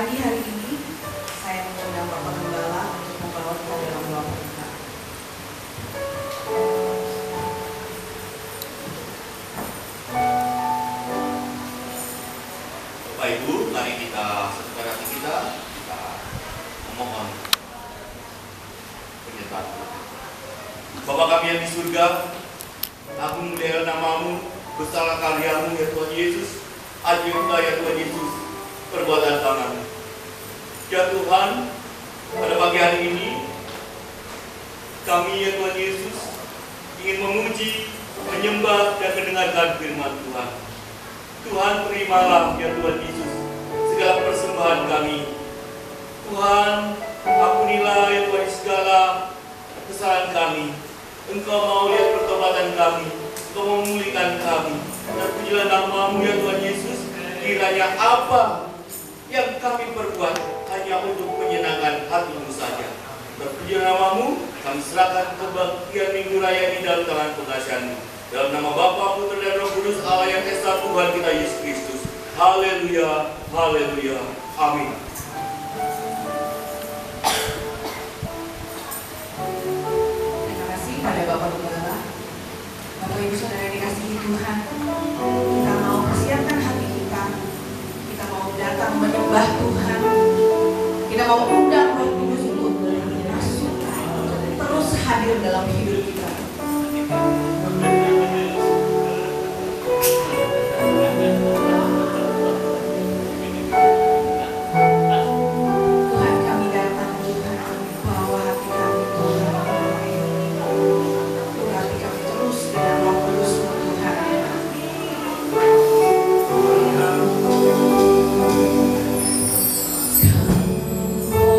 pagi hari ini saya mengundang Bapak Gembala untuk membawa kita dalam doa pernikahan. Bapak Ibu, mari kita satukan hati kita memohon penyertaan. Bapa kami yang di surga, agung mulia namamu, besarlah karyamu ya Tuhan Yesus, ajaiblah ya Tuhan Yesus, perbuatan tangan. Ya Tuhan, pada pagi hari ini kami ya Tuhan Yesus ingin memuji, menyembah dan mendengarkan firman Tuhan. Tuhan, terimalah ya Tuhan Yesus segala persembahan kami. Tuhan, ampunilah ya Tuhan segala kesalahan kami. Engkau mau lihat pertobatan kami, Engkau memulihkan kami. Dan pujilah namamu ya Tuhan Yesus. Kiranya apa yang kami perbuat hanya untuk menyenangkan hati-Mu saja. Terpujilah namamu, kami serahkan kebahagiaan Minggu Raya ini dalam tangan pengasihan-Mu. Dalam nama Bapa, Putra dan Roh Kudus, Allah yang Esa, Tuhan kita Yesus Kristus. Haleluya, haleluya, amin. Terima kasih pada Bapak Gembala. Bapak Ibu Saudara dikasihi Tuhan, kita mau persiapkan hati kita. Kita mau datang menyembah Tuhan. Kita mau undang Roh Kudus untuk masuk, terus hadir dalam hidup kita. Tuhan, kami datang, Tuhan, bawa hati kami, Tuhan. Hati kami terus dengan Roh Kudus-Mu, Tuhan. Kau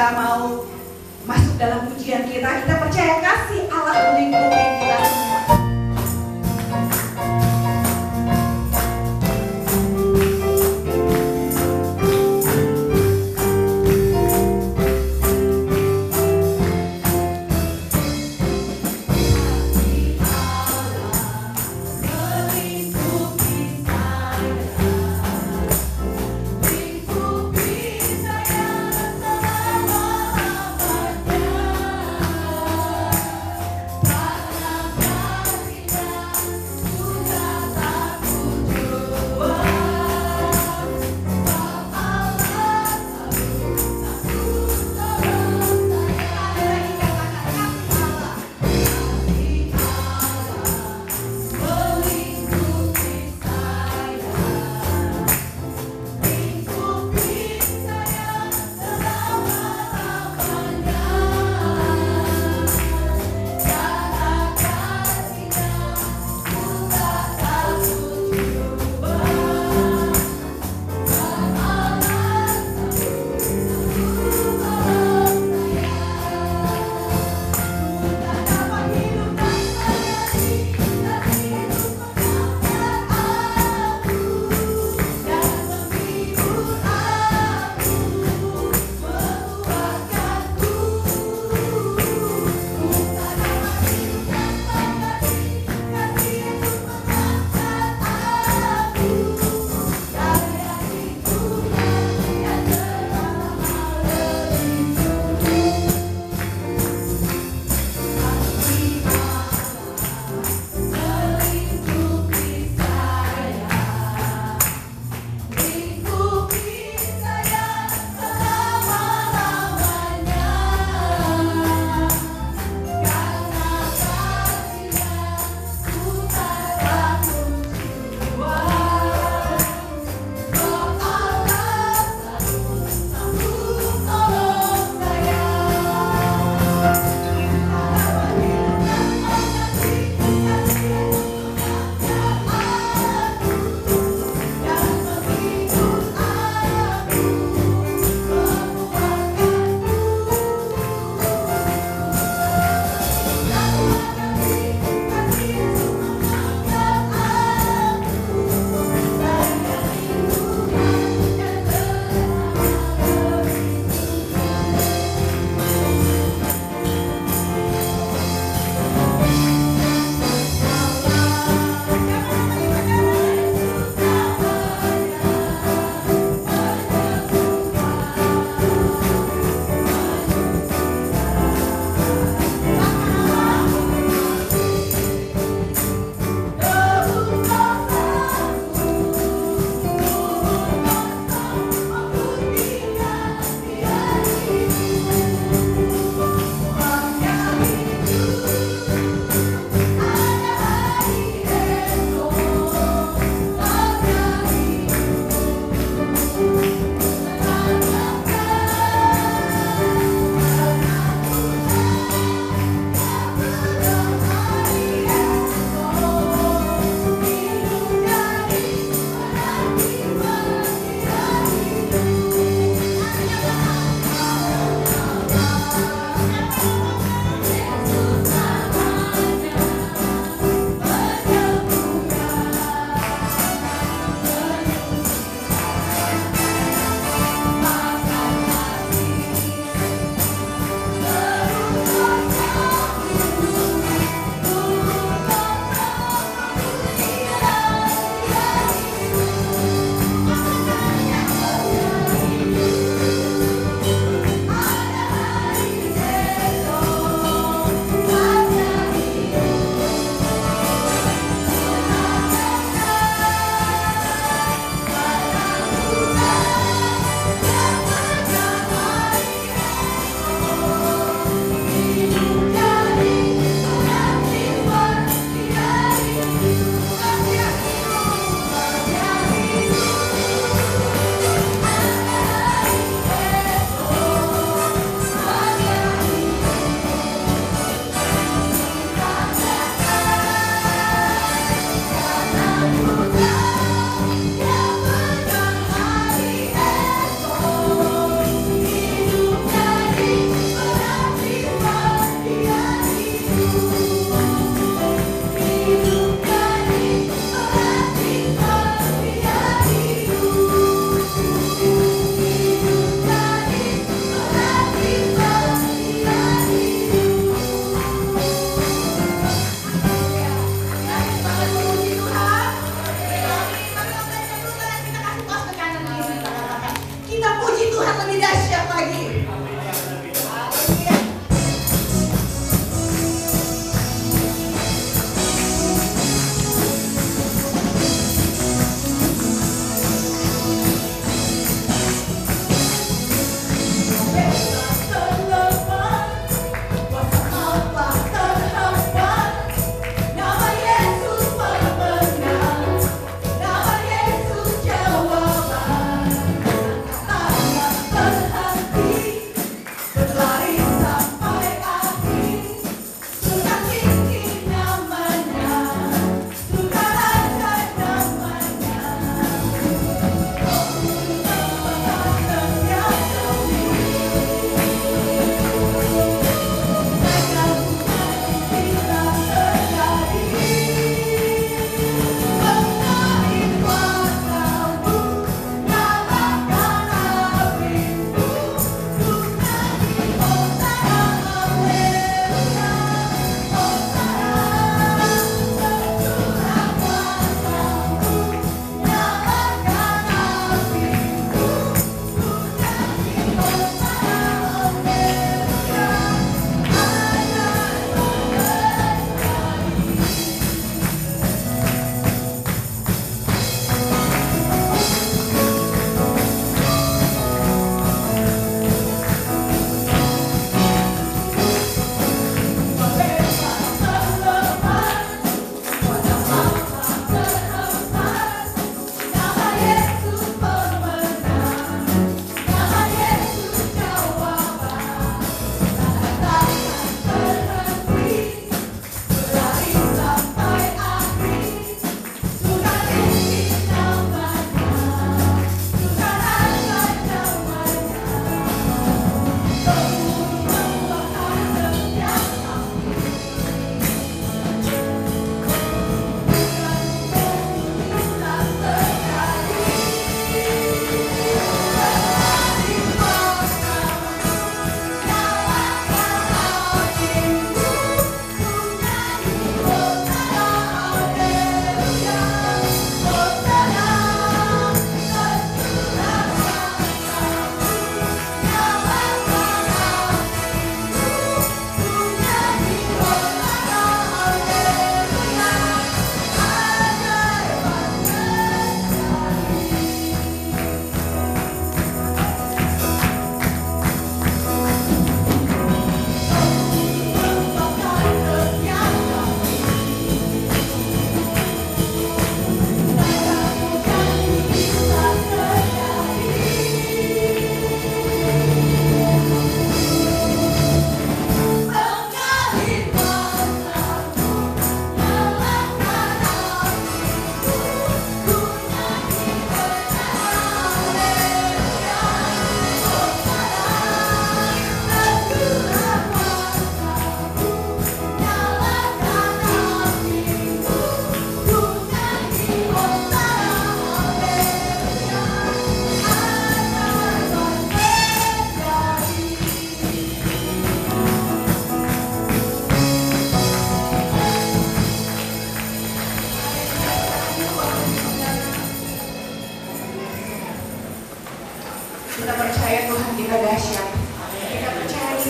kita mau masuk dalam pujian kita percaya kasih Allah melingkupi kita semua. Bye.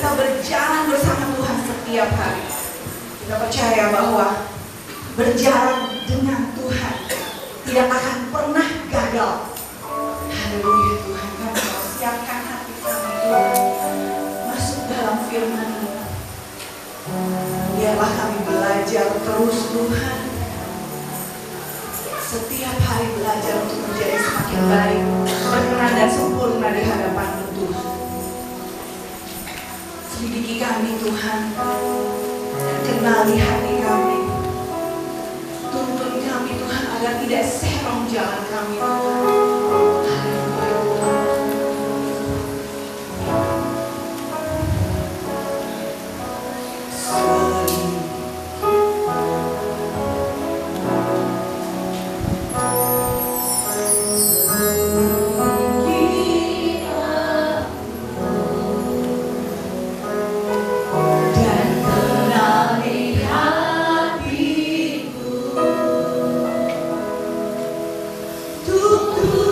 kita berjalan bersama Tuhan setiap hari. Kita percaya bahwa berjalan dengan Tuhan tidak akan pernah gagal. Haleluya Tuhan, kami mau siapkan hati kami Tuhan masuk dalam firman-Mu. Biarlah kami belajar terus Tuhan. Setiap hari belajar untuk menjadi semakin baik, berkenan dan sempurna di hadapan-Mu Tuhan. Selidiki kami Tuhan, dan kenali hati kami. Tuntun kami Tuhan agar tidak serong jalan kami Tuhan. Haleluya Tuhan. Tuhan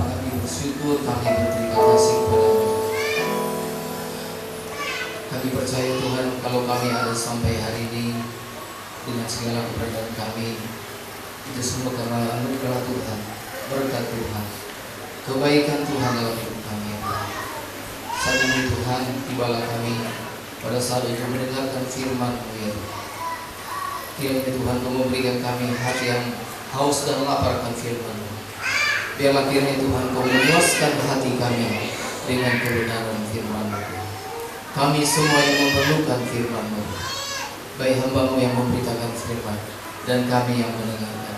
kami bersyukur, kami berterima kasih kepada-Mu. Kami percaya Tuhan, kalau kami ada sampai hari ini dengan segala keberadaan kami, itu semua karena anugerah Tuhan, berkat Tuhan, kebaikan Tuhan dalam hidup kami. Saat ini Tuhan, tibalah kami pada saat itu mendengarkan firman-Mu ya Tuhan. Kiranya Tuhan Kau memberikan kami hati yang haus dan lapar akan firman-Mu. Biarlah kiranya Tuhan Kau memuaskan hati kami dengan kebenaran firman-Mu. Kami semua yang memerlukan firman-Mu, baik hamba-Mu yang memberitakan firman dan kami yang mendengarkan.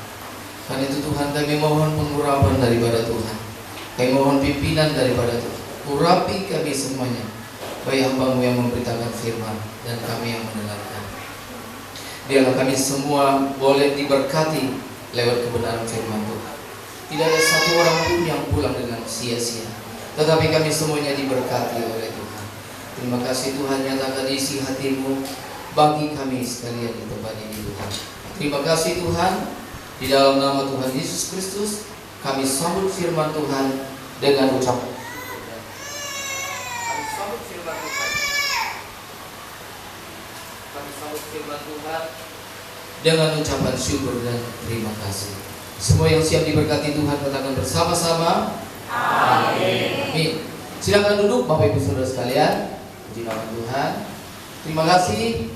Karena itu Tuhan, kami mohon pengurapan daripada Tuhan, kami mohon pimpinan daripada Tuhan. Urapi kami semuanya, baik hamba-Mu yang memberitakan firman dan kami yang mendengarkan. Biarlah kami semua boleh diberkati lewat kebenaran firman Tuhan. Tidak ada satu orang pun yang pulang dengan sia-sia, tetapi kami semuanya diberkati oleh Tuhan. Terima kasih Tuhan, nyatakan isi hati-Mu bagi kami sekalian di tempat ini Tuhan. Terima kasih Tuhan, di dalam nama Tuhan Yesus Kristus kami sambut firman Tuhan dengan ucapan. Kami sambut firman Tuhan. Kami sambut firman Tuhan dengan ucapan syukur dan terima kasih. Semua yang siap diberkati Tuhan katakan bersama-sama. Amin. Amin. Silakan duduk Bapak Ibu Saudara sekalian. Puji nama Tuhan. Terima kasih.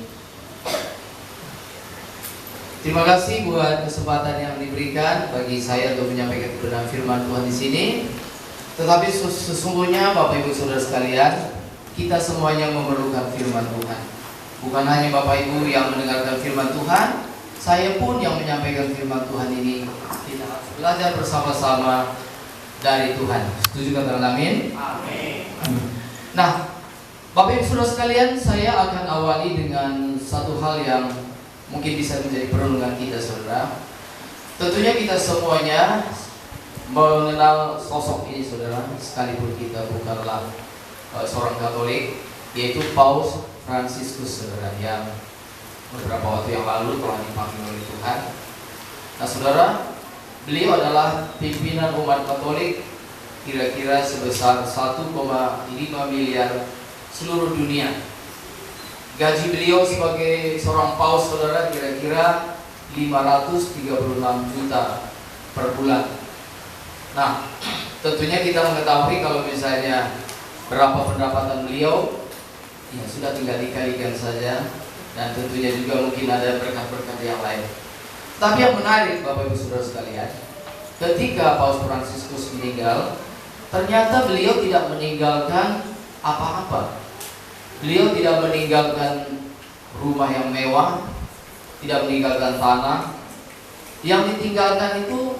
Terima kasih buat kesempatan yang diberikan bagi saya untuk menyampaikan kebenaran firman Tuhan di sini. Tetapi sesungguhnya Bapak Ibu Saudara sekalian, kita semuanya memerlukan firman Tuhan. Bukan hanya Bapak Ibu yang mendengarkan firman Tuhan, saya pun yang menyampaikan firman Tuhan ini. Kita harus belajar bersama-sama dari Tuhan. Setuju katakan amin? Amin. Nah, Bapak Ibu Saudara sekalian, saya akan awali dengan satu hal yang mungkin bisa menjadi perenungan kita, saudara. Tentunya kita semuanya mengenal sosok ini, saudara, sekalipun kita bukanlah seorang Katolik, yaitu Paus Fransiskus, saudara, yang beberapa waktu yang lalu telah dipanggil oleh Tuhan. Nah, saudara, beliau adalah pimpinan umat Katolik kira-kira sebesar 1,5 miliar seluruh dunia. Gaji beliau sebagai seorang paus, saudara, kira-kira 536 juta per bulan. Nah, tentunya kita mengetahui kalau misalnya berapa pendapatan beliau, ya sudah tinggal dikalikan saja. Dan tentunya juga mungkin ada berkat-berkat yang lain. Tapi yang menarik Bapak Ibu Saudara sekalian, ketika Paus Fransiskus meninggal, ternyata beliau tidak meninggalkan apa-apa. Beliau tidak meninggalkan rumah yang mewah, tidak meninggalkan tanah. Yang ditinggalkan itu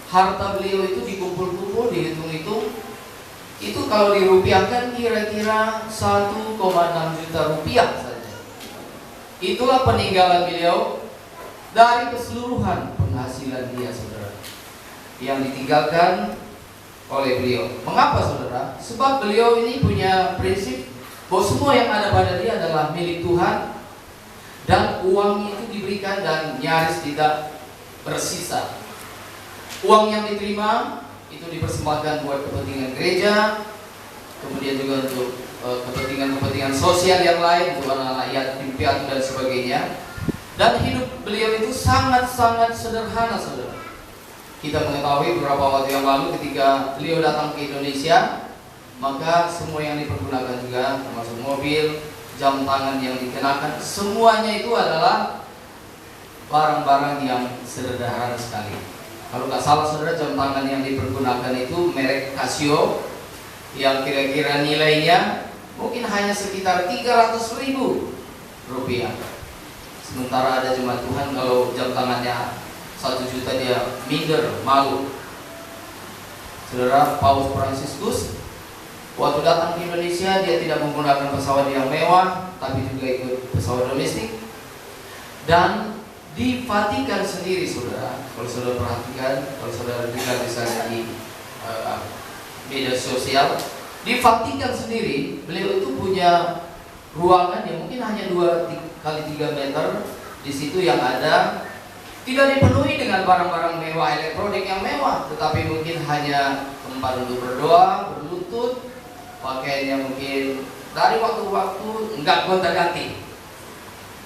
harta beliau itu dikumpul-kumpul, dihitung-hitung. Itu kalau dirupiahkan kira-kira 1,6 juta rupiah saja. Itulah peninggalan beliau dari keseluruhan penghasilan dia, saudara, yang ditinggalkan oleh beliau. Mengapa, saudara? Sebab beliau ini punya prinsip bahwa semua yang ada pada dia adalah milik Tuhan, dan uang itu diberikan dan nyaris tidak bersisa. Uang yang diterima itu dipersembahkan buat kepentingan gereja, kemudian juga untuk kepentingan-kepentingan sosial yang lain, untuk anak-anak yatim piatu dan sebagainya. Dan hidup beliau itu sangat-sangat sederhana, saudara. Kita mengetahui beberapa waktu yang lalu ketika beliau datang ke Indonesia, maka semua yang dipergunakan juga, termasuk mobil, jam tangan yang dikenakan, semuanya itu adalah barang-barang yang sederhana sekali. Kalau nggak salah, saudara, jam tangan yang dipergunakan itu merek Casio, yang kira-kira nilainya mungkin hanya sekitar 300.000 rupiah. Sementara ada jemaat Tuhan kalau jam tangannya 1 juta dia minder, malu. Saudara, Paus Fransiskus waktu datang ke Indonesia dia tidak menggunakan pesawat yang mewah, tapi juga ikut pesawat domestik. Dan di Vatikan sendiri, saudara, kalau saudara perhatikan, kalau saudara lihat misalnya di media sosial, di Vatikan sendiri beliau itu punya ruangan yang mungkin hanya 2 kali 3 meter. Di situ yang ada tidak dipenuhi dengan barang-barang mewah, elektronik yang mewah, tetapi mungkin hanya tempat untuk berdoa, berlutut, pakaiannya mungkin dari waktu ke waktu enggak gonta-ganti.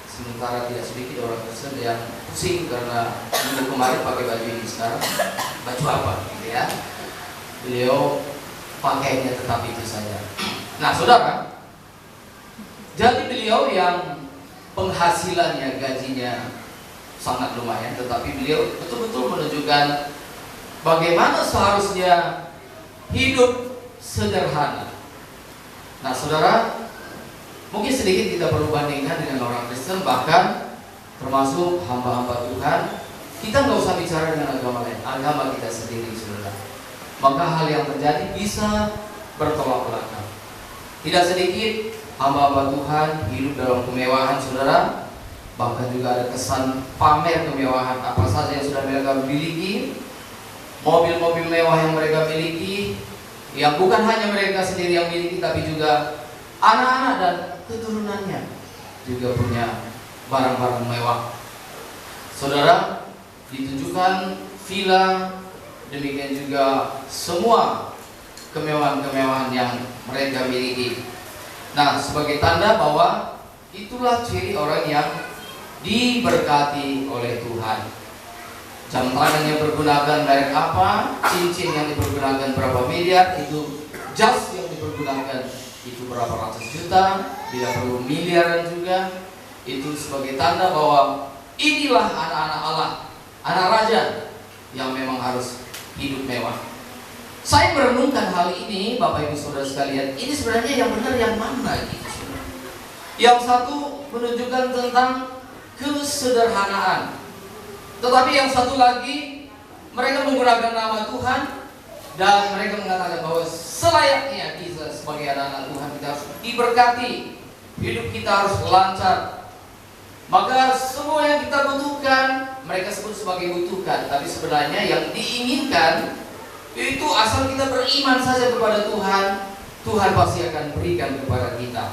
Sementara tidak sedikit orang Kristen yang pusing karena minggu kemarin pakai baju ini, sekarang baju apa gitu ya. Beliau pakainya tetap itu saja. Nah saudara, jadi beliau yang penghasilannya, gajinya sangat lumayan, tetapi beliau betul-betul menunjukkan bagaimana seharusnya hidup sederhana. Nah saudara, mungkin sedikit kita perlu bandingkan dengan orang Kristen, bahkan termasuk hamba-hamba Tuhan. Kita nggak usah bicara dengan agama lain, agama kita sendiri saudara. Maka hal yang terjadi bisa bertolak belakang. Tidak sedikit hamba-hamba Tuhan hidup dalam kemewahan saudara. Bahkan juga ada kesan pamer kemewahan apa saja yang sudah mereka miliki. Mobil-mobil mewah yang mereka miliki, yang bukan hanya mereka sendiri yang miliki, tapi juga anak-anak dan keturunannya juga punya barang-barang mewah. Saudara, ditunjukkan villa, demikian juga semua kemewahan-kemewahan yang mereka miliki. Nah, sebagai tanda bahwa itulah ciri orang yang diberkati oleh Tuhan. Jam tangan yang dipergunakan merek apa, cincin yang dipergunakan berapa miliar, itu jas yang dipergunakan itu berapa ratus juta, tidak perlu miliaran juga. Itu sebagai tanda bahwa inilah anak-anak Allah, anak raja yang memang harus hidup mewah. Saya merenungkan hal ini, Bapak Ibu Saudara sekalian, ini sebenarnya yang benar yang mana gitu saudara? Yang satu menunjukkan tentang kesederhanaan, tetapi yang satu lagi mereka menggunakan nama Tuhan dan mereka mengatakan bahwa selayaknya kita sebagai anak-anak Tuhan kita harus diberkati, hidup kita harus lancar. Maka semua yang kita butuhkan mereka sebut sebagai butuhkan, tapi sebenarnya yang diinginkan itu asal kita beriman saja kepada Tuhan, Tuhan pasti akan berikan kepada kita.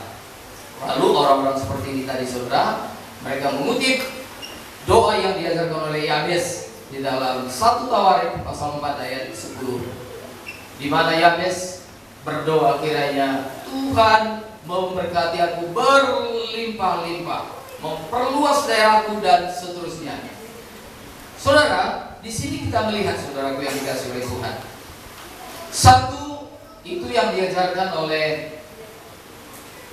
Lalu orang-orang seperti ini tadi saudara, mereka mengutip doa yang diajarkan oleh Yabes di dalam 1 Tawarik pasal 4 ayat 10, di mana Yabes berdoa kiranya Tuhan memberkati aku berlimpah-limpah, memperluas daerahku dan seterusnya. Saudara, di sini kita melihat saudaraku yang dikasih oleh Tuhan. Satu, itu yang diajarkan oleh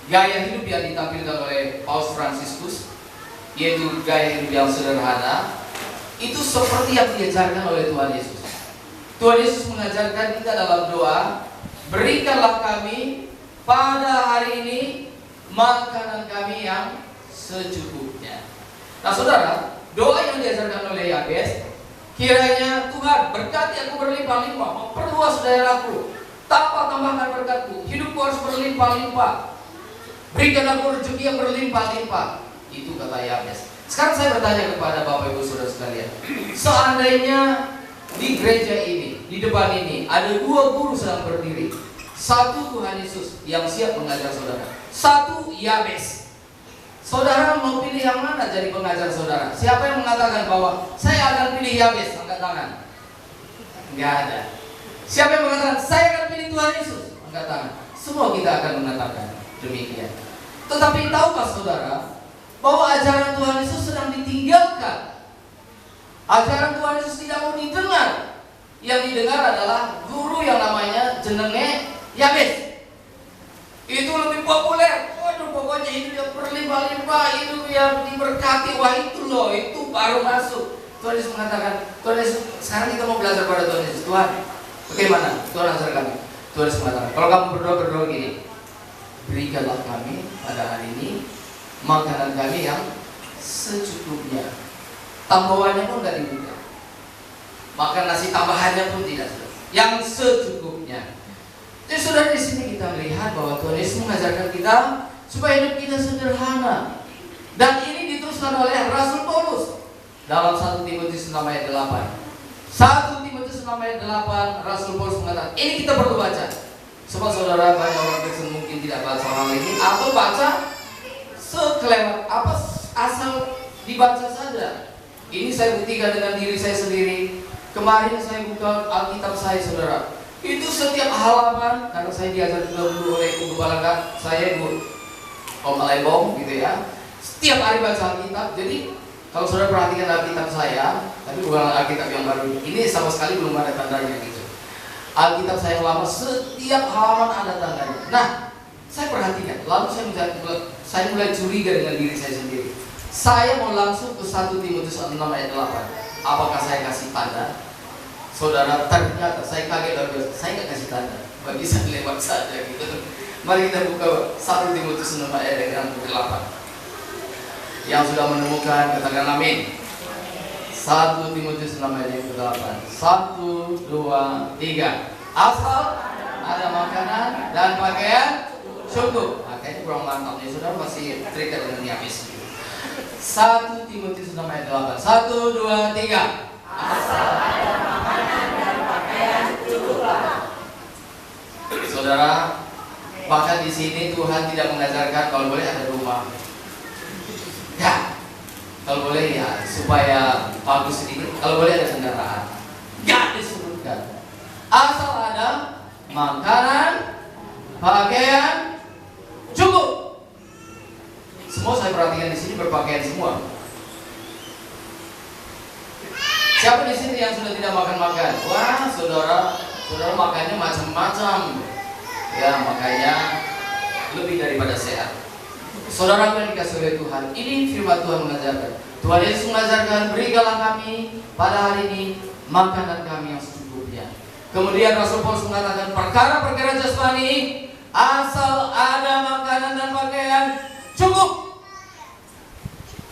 gaya hidup yang ditampilkan oleh Paus Fransiskus, yaitu gaya hidup yang sederhana. Itu seperti yang diajarkan oleh Tuhan Yesus. Tuhan Yesus mengajarkan kita dalam doa, berikanlah kami pada hari ini makanan kami yang secukupnya. Nah saudara, doa yang diajarkan oleh Yabes, kiranya Tuhan berkati aku berlimpah-limpah, memperluas daerahku, tambahkan berkatku, hidupku harus berlimpah-limpah, berikan aku rezeki yang berlimpah-limpah. Itu kata Yabes. Sekarang saya bertanya kepada Bapak Ibu Saudara sekalian, seandainya di gereja ini, di depan ini ada 2 guru sedang berdiri, satu Tuhan Yesus yang siap mengajar saudara, satu Yabes. Saudara mau pilih yang mana jadi pengajar saudara? Siapa yang mengatakan bahwa saya akan pilih Yabes? Angkat tangan. Enggak ada. Siapa yang mengatakan saya akan pilih Tuhan Yesus? Angkat tangan. Semua kita akan mengatakan demikian. Tetapi tahukah saudara bahwa ajaran Tuhan Yesus sedang ditinggalkan? Ajaran Tuhan Yesus tidak mau didengar. Yang didengar adalah guru yang namanya jenenge Yabes. Itu lebih populer. Waduh, pokoknya itu yang berlimpah-limpah, itu yang diberkati. Wah itu loh, itu baru masuk. Tuhan Yesus mengatakan, Tuhan Yesus, sekarang kita mau belajar pada Tuhan Yesus. Tuhan, bagaimana? Tuhan ajar kami. Tuhan Yesus mengatakan, kalau kamu berdoa gini, berikanlah kami pada hari ini makanan kami yang secukupnya. Tambahannya pun nggak dibuka. Makan nasi tambahannya pun tidak. Yang secukupnya. Jadi saudara, di sini kita melihat bahwa Tuhan Yesus mengajarkan kita supaya hidup kita sederhana. Dan ini diteruskan oleh Rasul Paulus dalam 1 Timotius 6 ayat 8. 1 Timotius 6 ayat 8, Rasul Paulus mengatakan, ini kita perlu baca. Sebab saudara, banyak orang Kristen mungkin tidak baca hal ini, atau baca sekelewat, asal dibaca saja. Ini saya buktikan dengan diri saya sendiri. Kemarin saya buka Alkitab saya saudara, Itu setiap halaman, karena saya diajar dulu oleh Ibu Gembala saya, Ibu Om Alebong gitu ya. Setiap hari baca Alkitab. Jadi kalau saudara perhatikan Alkitab saya, tapi bukan Alkitab yang baru ini sama sekali belum ada tandanya gitu. Alkitab saya yang lama setiap halaman ada tandanya. Nah, saya perhatikan, lalu saya mulai curiga dengan diri saya sendiri. Saya mau langsung ke 1 Timotius 6 ayat 8. Apakah saya kasih tanda? Saudara, ternyata saya kaget luar biasa. Saya nggak kasih tanda, bagi saya lewat saja gitu. Mari kita buka 1 Timotius 6 ayat 8. Yang sudah menemukan katakan amin. 1 Timotius 6 ayat 8. 1, 2, 3. Asal ada makanan dan pakaian cukup. Kayaknya kurang mantap nih, saudara masih terikat dengan Yamis. 1 Timotius 6 ayat 8. 1, 2, 3. Asal ada makanan dan pakaian cukuplah. Saudara, bahkan di sini Tuhan tidak mengajarkan kalau boleh ada rumah. Ya, kalau boleh ya supaya bagus sedikit. Kalau boleh ada kendaraan. Gak disebutkan. Asal ada makanan, pakaian cukup. Semua saya perhatikan di sini berpakaian semua. Siapa di sini yang sudah tidak makan? Wah, saudara makannya macam-macam. Ya, makanya lebih daripada sehat. Saudara yang dikasih oleh Tuhan, ini firman Tuhan mengajarkan. Tuhan Yesus mengajarkan, berikanlah kami pada hari ini makanan kami yang secukupnya. Kemudian Rasul Paulus mengatakan, perkara-perkara jasmani, asal ada makanan dan pakaian cukup.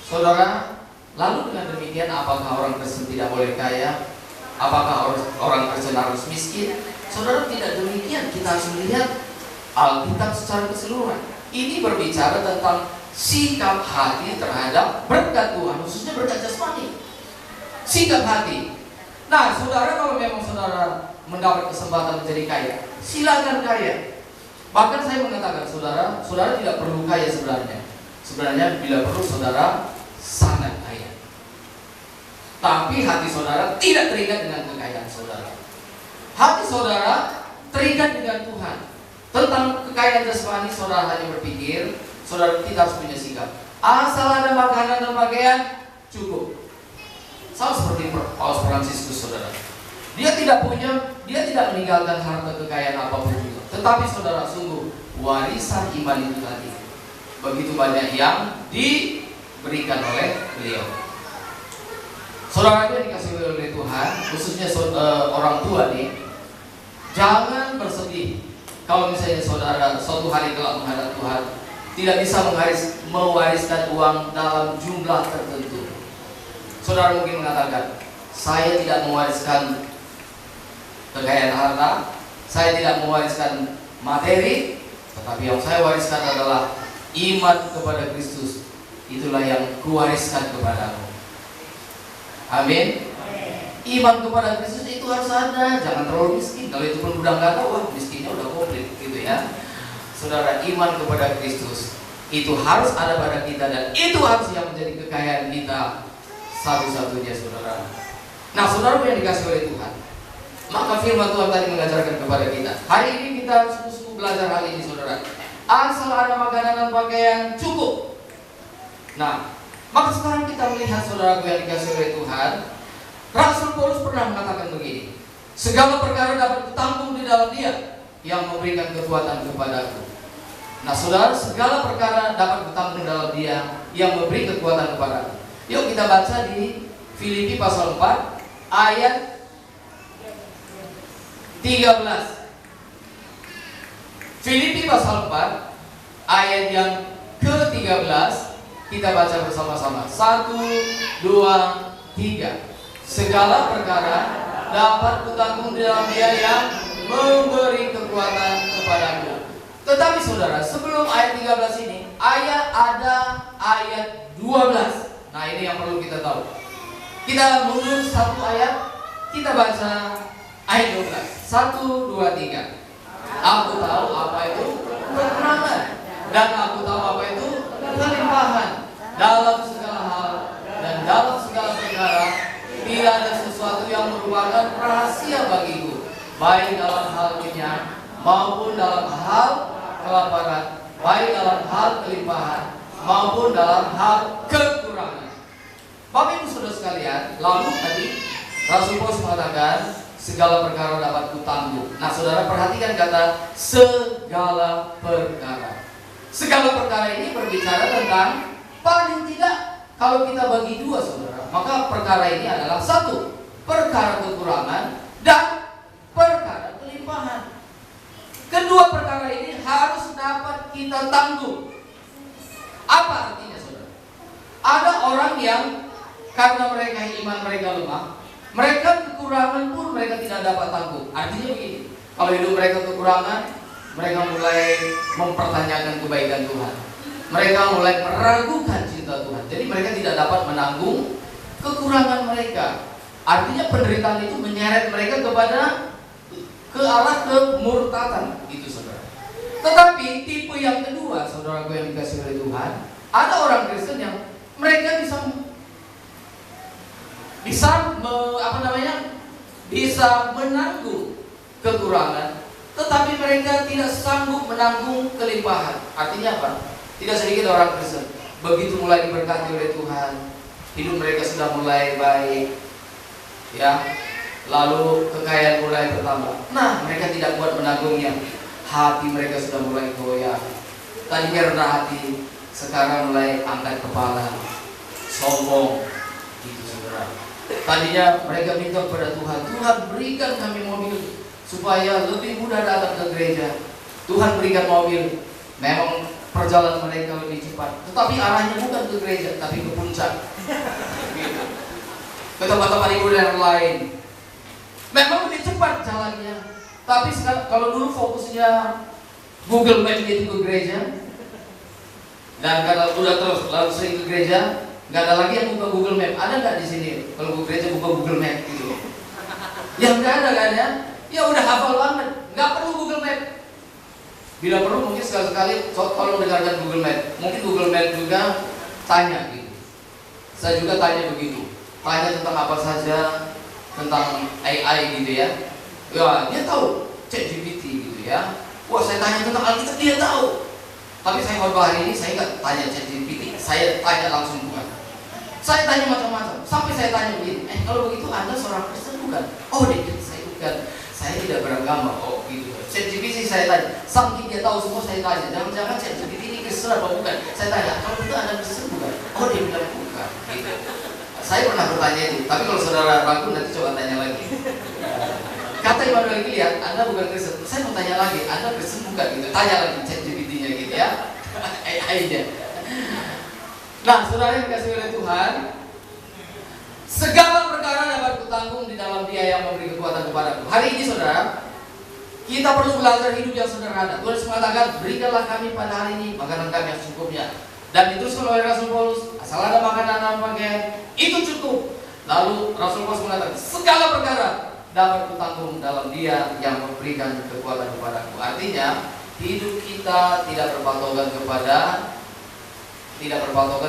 Saudara, lalu dengan demikian apakah orang Kristen tidak boleh kaya? Apakah orang Kristen harus miskin? Saudara, tidak demikian. Kita harus melihat Alkitab secara keseluruhan. Ini berbicara tentang sikap hati terhadap berkat Tuhan, khususnya berkat jasmani. Sikap hati. Nah, saudara, kalau memang saudara mendapat kesempatan menjadi kaya, silakan kaya. Bahkan saya mengatakan, saudara tidak perlu kaya sebenarnya. Sebenarnya bila perlu saudara sangat kaya. Tapi hati saudara tidak terikat dengan kekayaan saudara. Hati saudara terikat dengan Tuhan. Tentang kekayaan jasmani saudara hanya berpikir, saudara kita harus punya sikap. Asal ada makanan dan pakaian cukup. Sama seperti Paus Fransiskus saudara. Dia tidak meninggalkan harta kekayaan apapun juga. Tetapi saudara, sungguh warisan iman itu tadi begitu banyak yang diberikan oleh beliau. Saudara yang dikasih oleh Tuhan, khususnya orang tua nih, jangan bersedih kalau misalnya saudara suatu hari kelak menghadap Tuhan tidak bisa mewariskan uang dalam jumlah tertentu. Saudara mungkin mengatakan, saya tidak mewariskan kekayaan harta, saya tidak mewariskan materi, tetapi yang saya wariskan adalah iman kepada Kristus. Itulah yang kuwariskan kepadamu. Amin. Iman kepada Kristus itu harus ada. Jangan terlalu miskin. Kalau itu pun udah nggak tahu, wah miskinnya udah komplit gitu ya. Saudara, iman kepada Kristus itu harus ada pada kita, dan itu harus yang menjadi kekayaan kita satu-satunya, saudara. Nah, saudara yang dikasih oleh Tuhan, maka firman Tuhan tadi mengajarkan kepada kita. Hari ini kita sungguh-sungguh belajar hal ini, saudara. Asal ada makanan dan pakaian cukup. Nah, maka sekarang kita melihat, saudaraku yang dikasih oleh Tuhan, Rasul Paulus pernah mengatakan begini, segala perkara dapat ditampung di dalam Dia yang memberikan kekuatan kepadaku. Nah, saudara, segala perkara dapat ditampung dalam Dia yang memberi kekuatan kepadaku. Yuk kita baca di Filipi pasal 4 ayat 13. Filipi pasal 4 ayat yang ke-13, kita baca bersama-sama. 1, 2, 3. Segala perkara dapat kutanggung di dalam Dia yang memberi kekuatan kepadaku. Tetapi saudara, sebelum ayat 13 ini, ada ayat 12. Nah, ini yang perlu kita tahu. Kita mundur satu ayat, kita baca ayat 12. 1, 2, 3. Aku tahu apa itu kekurangan, dan aku tahu apa itu kelimpahan dalam segala hal dan dalam segala perkara. Tidak ada sesuatu yang merupakan rahasia bagiku, baik dalam hal kenyang maupun dalam hal kelaparan, baik dalam hal kelimpahan maupun dalam hal kekurangan. Bapak Ibu Saudara sekalian, lalu tadi Rasul Paulus mengatakan segala perkara dapat kutanggung. Nah, saudara perhatikan kata segala perkara. Segala perkara ini berbicara tentang paling tidak kalau kita bagi dua, saudara, maka perkara ini adalah satu, perkara kekurangan dan perkara kelimpahan. Kedua perkara ini harus dapat kita tanggung. Apa artinya, saudara? Ada orang yang karena mereka iman mereka lemah, mereka kekurangan pun mereka tidak dapat tanggung. Artinya begini, kalau hidup mereka kekurangan, mereka mulai mempertanyakan kebaikan Tuhan. Mereka mulai meragukan cinta Tuhan. Jadi mereka tidak dapat menanggung kekurangan mereka. Artinya penderitaan itu menyeret mereka ke arah kemurtatan, gitu saudara. Tetapi tipe yang kedua, saudaraku yang dikasihi oleh Tuhan, ada orang Kristen yang mereka bisa menanggung kekurangan, tetapi mereka tidak sanggup menanggung kelimpahan. Artinya apa? Tidak sedikit orang Kristen begitu mulai diberkati oleh Tuhan, hidup mereka sudah mulai baik, ya, lalu kekayaan mulai bertambah. Nah, mereka tidak kuat menanggungnya. Hati mereka sudah mulai goyah. Tadinya rendah hati, sekarang mulai angkat kepala, sombong, gitu saudara. Tadinya mereka minta kepada Tuhan, Tuhan berikan kami mobil supaya lebih mudah datang ke gereja. Tuhan berikan mobil. Memang perjalanan mereka lebih cepat, tetapi arahnya bukan ke gereja, tapi ke puncak, gitu. Ke tempat-tempat ibadah yang lain. Memang lebih cepat jalannya, tapi sekarang kalau dulu fokusnya Google Map itu ke gereja, dan kalau udah terus lalu sering ke gereja, nggak ada lagi yang buka Google Map. Ada nggak di sini? Kalau ke gereja buka Google Map gitu? Ya nggak ada kan ya? Ya udah hafal banget, nggak perlu Google Map. Bila perlu mungkin sekali-sekali tolong dengarkan Google Map. Mungkin Google Map juga tanya gitu. Saya juga tanya begitu. Tanya tentang apa saja, tentang AI gitu ya. Ya dia tahu, ChatGPT gitu ya. Wah saya tanya tentang Alkitab dia tahu. Tapi saya khotbah hari ini saya nggak tanya ChatGPT, saya tanya langsung Tuhan. Saya tanya macam-macam. Sampai saya tanya begini, kalau begitu Anda seorang Kristen bukan? Oh dia saya bukan. Saya tidak beragama. Oh gitu. ChatGPT saya tanya, saking dia tahu semua saya tanya, jangan-jangan ChatGPT ini Kristen apa bukan? Saya tanya, kalau itu Anda Kristen bukan? Oh dia bilang bukan. Gitu. Saya pernah bertanya itu, tapi kalau saudara ragu nanti coba tanya lagi. Kata Immanuel Giliat, Anda bukan Kristen. Saya mau tanya lagi, Anda Kristen bukan? Gitu. Tanya lagi ChatGPT-nya gitu ya, AI-nya. Nah, saudara yang dikasihi oleh Tuhan, segala perkara dapat kutanggung di dalam Dia yang memberi kekuatan kepadaku. Hari ini saudara, kita perlu belajar hidup yang sederhana. Tuhan mengatakan, berikanlah kami pada hari ini makanan kami yang secukupnya. Dan diteruskan oleh Rasul Paulus, asal ada makanan dan pakaian, itu cukup. Lalu Rasul Paulus mengatakan, segala perkara dapat kutanggung dalam Dia yang memberikan kekuatan kepadaku. Artinya, hidup kita tidak berpatokan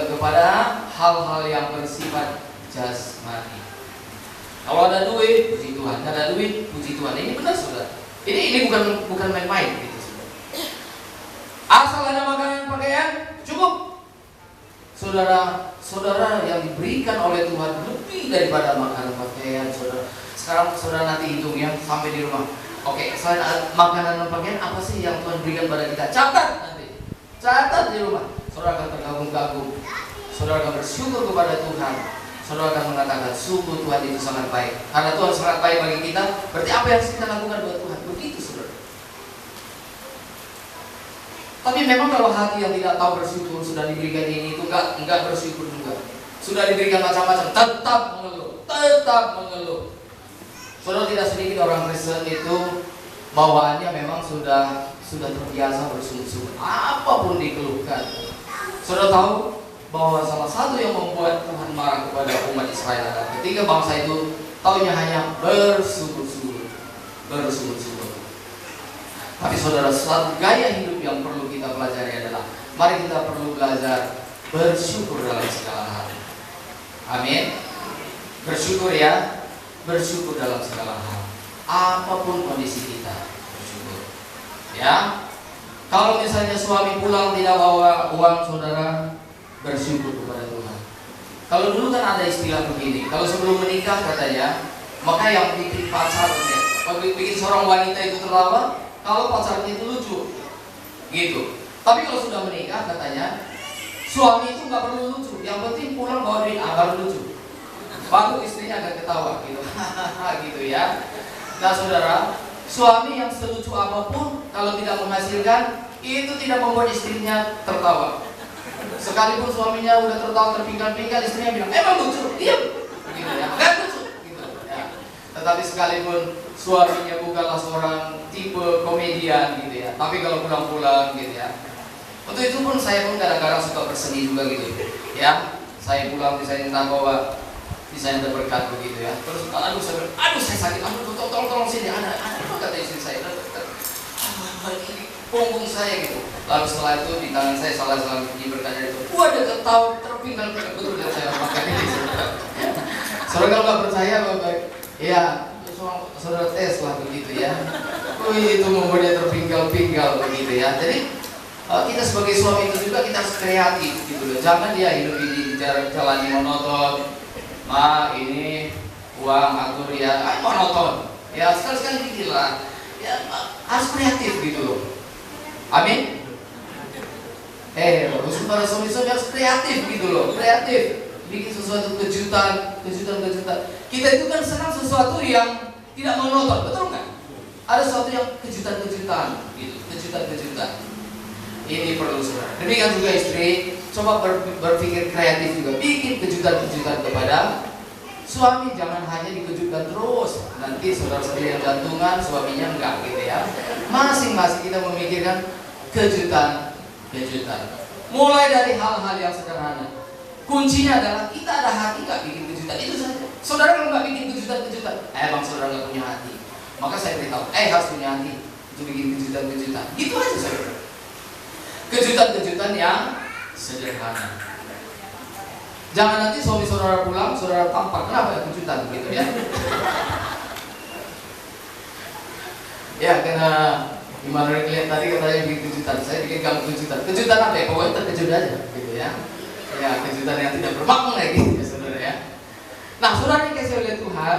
kepada hal-hal yang bersifat jasmani. Kalau ada duit, puji Tuhan. Tidak ada duit, puji Tuhan. Ini benar saudara. Ini bukan main-main gitu saudara. Asal ada makanan pakaian cukup. Saudara yang diberikan oleh Tuhan lebih daripada makanan pakaian saudara. Sekarang saudara nanti hitung ya sampai di rumah. Oke, selain makanan dan pakaian apa sih yang Tuhan berikan pada kita? Catat nanti. Catat di rumah. Saudara akan terkagum-kagum. Saudara akan bersyukur kepada Tuhan. Saudara akan mengatakan sungguh Tuhan itu sangat baik. Karena Tuhan sangat baik bagi kita, berarti apa yang kita lakukan buat Tuhan? Begitu saudara. Tapi memang kalau hati yang tidak tahu bersyukur, sudah diberikan ini itu enggak bersyukur juga. Sudah diberikan macam-macam, tetap mengeluh. Saudara, tidak sedikit orang Kristen itu bawaannya memang sudah terbiasa bersyukur. Apapun dikeluhkan. Saudara tahu bahwa salah satu yang membuat Tuhan marah kepada umat Israel adalah ketika bangsa itu taunya hanya bersyukur-syukur. Tapi saudara, satu gaya hidup yang perlu kita pelajari adalah mari kita perlu belajar bersyukur dalam segala hal. Amin. Bersyukur ya, bersyukur dalam segala hal. apapun kondisi kita bersyukur. Ya, kalau misalnya suami pulang tidak bawa uang, saudara bersyukur kepada Tuhan. Kalau dulu kan ada istilah begini, kalau sebelum menikah katanya, maka yang bikin pacarnya, kalau bikin seorang wanita itu tertawa, kalau pacarnya itu lucu, gitu. Tapi kalau sudah menikah katanya, suami itu nggak perlu lucu, yang penting pulang bawa duit, baru lucu. Baru istrinya akan ketawa, gitu, gitu ya. Nah saudara, suami yang selucu apapun kalau tidak menghasilkan, itu tidak membuat istrinya tertawa. Sekalipun suaminya udah tertawa terpinggal-pinggal, istrinya bilang, emang lucu, diam, gitu ya, nggak lucu, gitu ya. Tetapi sekalipun suaminya bukanlah seorang tipe komedian, gitu ya, tapi kalau pulang-pulang, gitu ya. Untuk itu pun saya pun kadang-kadang suka bersedih juga, gitu ya. Saya pulang misalnya tentang bahwa bisa yang berkat begitu ya. Terus aduh saya sakit, tolong sini, ada apa kata istri saya, ini punggung saya gitu. Lalu setelah itu di tangan saya salah berkata itu, ada ketawa terpinggal betul dan saya makan ini. Saudara kalau nggak percaya, ya saudara tes lah begitu ya. Itu membuat dia terpinggal begitu ya. Jadi kita sebagai suami itu juga kita harus kreatif gitu loh. Jangan dia hidup di jalan monoton. Ini uang atur ya, monoton. Ya sekali-sekali bikinlah. Ya harus kreatif gitu loh. Amin. Para suami-suami harus kreatif gitu loh, kreatif. Bikin sesuatu kejutan. Kita itu kan senang sesuatu yang tidak monoton, betul nggak? Ada sesuatu yang kejutan gitu, kejutan. Ini perlu saudara. Demikian juga istri, coba berpikir kreatif juga, bikin kejutan kepada suami. Jangan hanya dikejutkan terus. Nanti saudara-saudari yang jantungan, suaminya enggak gitu ya. Masing-masing kita memikirkan kejutan. Mulai dari hal-hal yang sederhana. Kuncinya adalah kita ada hati nggak bikin kejutan, itu saja. Saudara kalau nggak bikin kejutan, bang saudara nggak punya hati. Maka saya beritahu, harus punya hati untuk bikin kejutan. Gitu aja saudara. Kejutan yang sederhana. Jangan nanti suami saudara pulang, saudara tampak kenapa kejutan gitu ya. Ya karena Immanuel lihat tadi katanya bikin kejutan, saya bikin kamu kejutan. Kejutan apa ya? Pokoknya terkejut aja gitu ya. Ya kejutan yang tidak bermakna lagi ya saudara ya. Nah saudara yang kasih oleh Tuhan,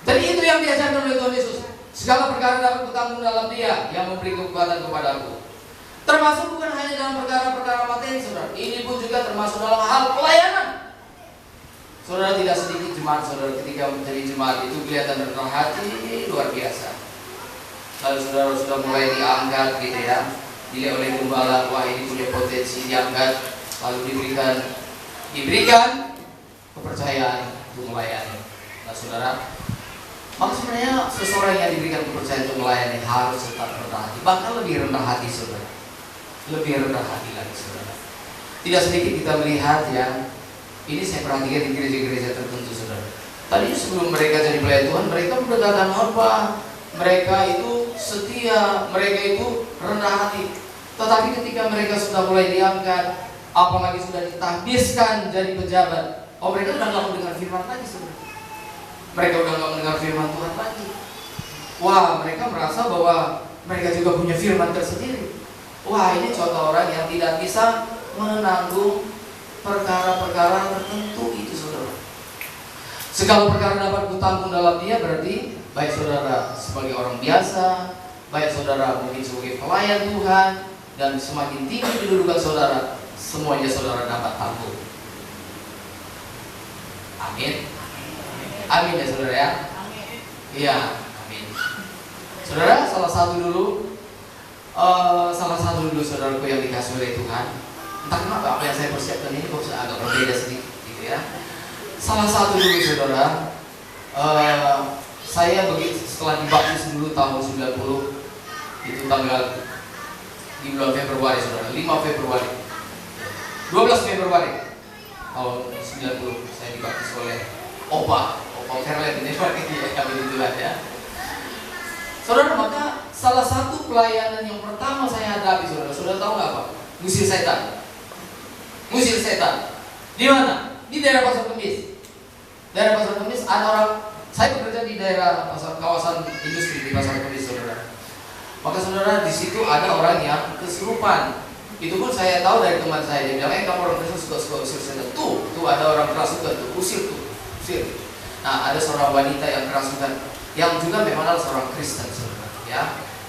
jadi itu yang diajarkan oleh Tuhan Yesus. Segala perkara dapat kutanggung dalam Dia yang memberi kekuatan kepadaku. Termasuk bukan hanya dalam perkara-perkara materi saudara, ini pun juga termasuk dalam hal pelayanan. Saudara tidak sedikit jemaat saudara ketika menjadi jemaat itu kelihatan rendah hati luar biasa. Lalu saudara sudah mulai diangkat gitu ya, dilihat oleh gembala, wah ini punya potensi diangkat, lalu diberikan kepercayaan untuk melayani. Nah saudara, maka sebenarnya seseorang yang diberikan kepercayaan untuk melayani harus tetap rendah hati, bahkan lebih rendah hati saudara. Lebih rendah hati lagi saudara. Tidak sedikit kita melihat ya, ini saya perhatikan di gereja-gereja tertentu saudara. Tadi sebelum mereka jadi pelayan Tuhan, mereka berdekatan khotbah, mereka itu setia, mereka itu rendah hati. Tetapi ketika mereka sudah mulai diangkat, apalagi sudah ditahbiskan jadi pejabat, mereka sudah nggak mendengar firman lagi saudara. Mereka udah nggak mendengar firman Tuhan lagi. Wah, mereka merasa bahwa mereka juga punya firman tersendiri. Wah, ini contoh orang yang tidak bisa menanggung perkara-perkara tertentu itu saudara. Segala perkara dapat kutanggung dalam Dia, berarti baik saudara sebagai orang biasa, baik saudara mungkin sebagai pelayan Tuhan, dan semakin tinggi kedudukan saudara, semuanya saudara dapat tanggung. Amin. Amin ya saudara ya. Iya, amin. Saudara, salah satu dulu saudaraku yang dikasih oleh Tuhan. Entah kenapa apa yang saya persiapkan ini kok agak berbeda sedikit gitu ya. Salah satu dulu saudara, saya begitu setelah dibaptis dulu tahun 90, itu tanggal di bulan Februari saudara, 5 Februari 12 Februari tahun 90 saya dibaptis oleh Opa Kerlet ini ya, begitulah ya. Saudara, maka salah satu pelayanan yang pertama saya hadapi saudara tahu nggak apa? Ngusir setan. Di mana? Di daerah Pasar Kemis. Daerah Pasar Kemis ada orang Saya bekerja di daerah kawasan industri di Pasar Kemis, saudara. Maka saudara, di situ ada orang yang kesurupan. Itu pun saya tahu dari teman saya. Dia bilang, kamu orang Kristen suka usir setan. Tuh ada orang kerasukan tuh, usir. Nah, ada seorang wanita yang kerasukan, yang juga memang adalah seorang Kristen, saudara. Ya,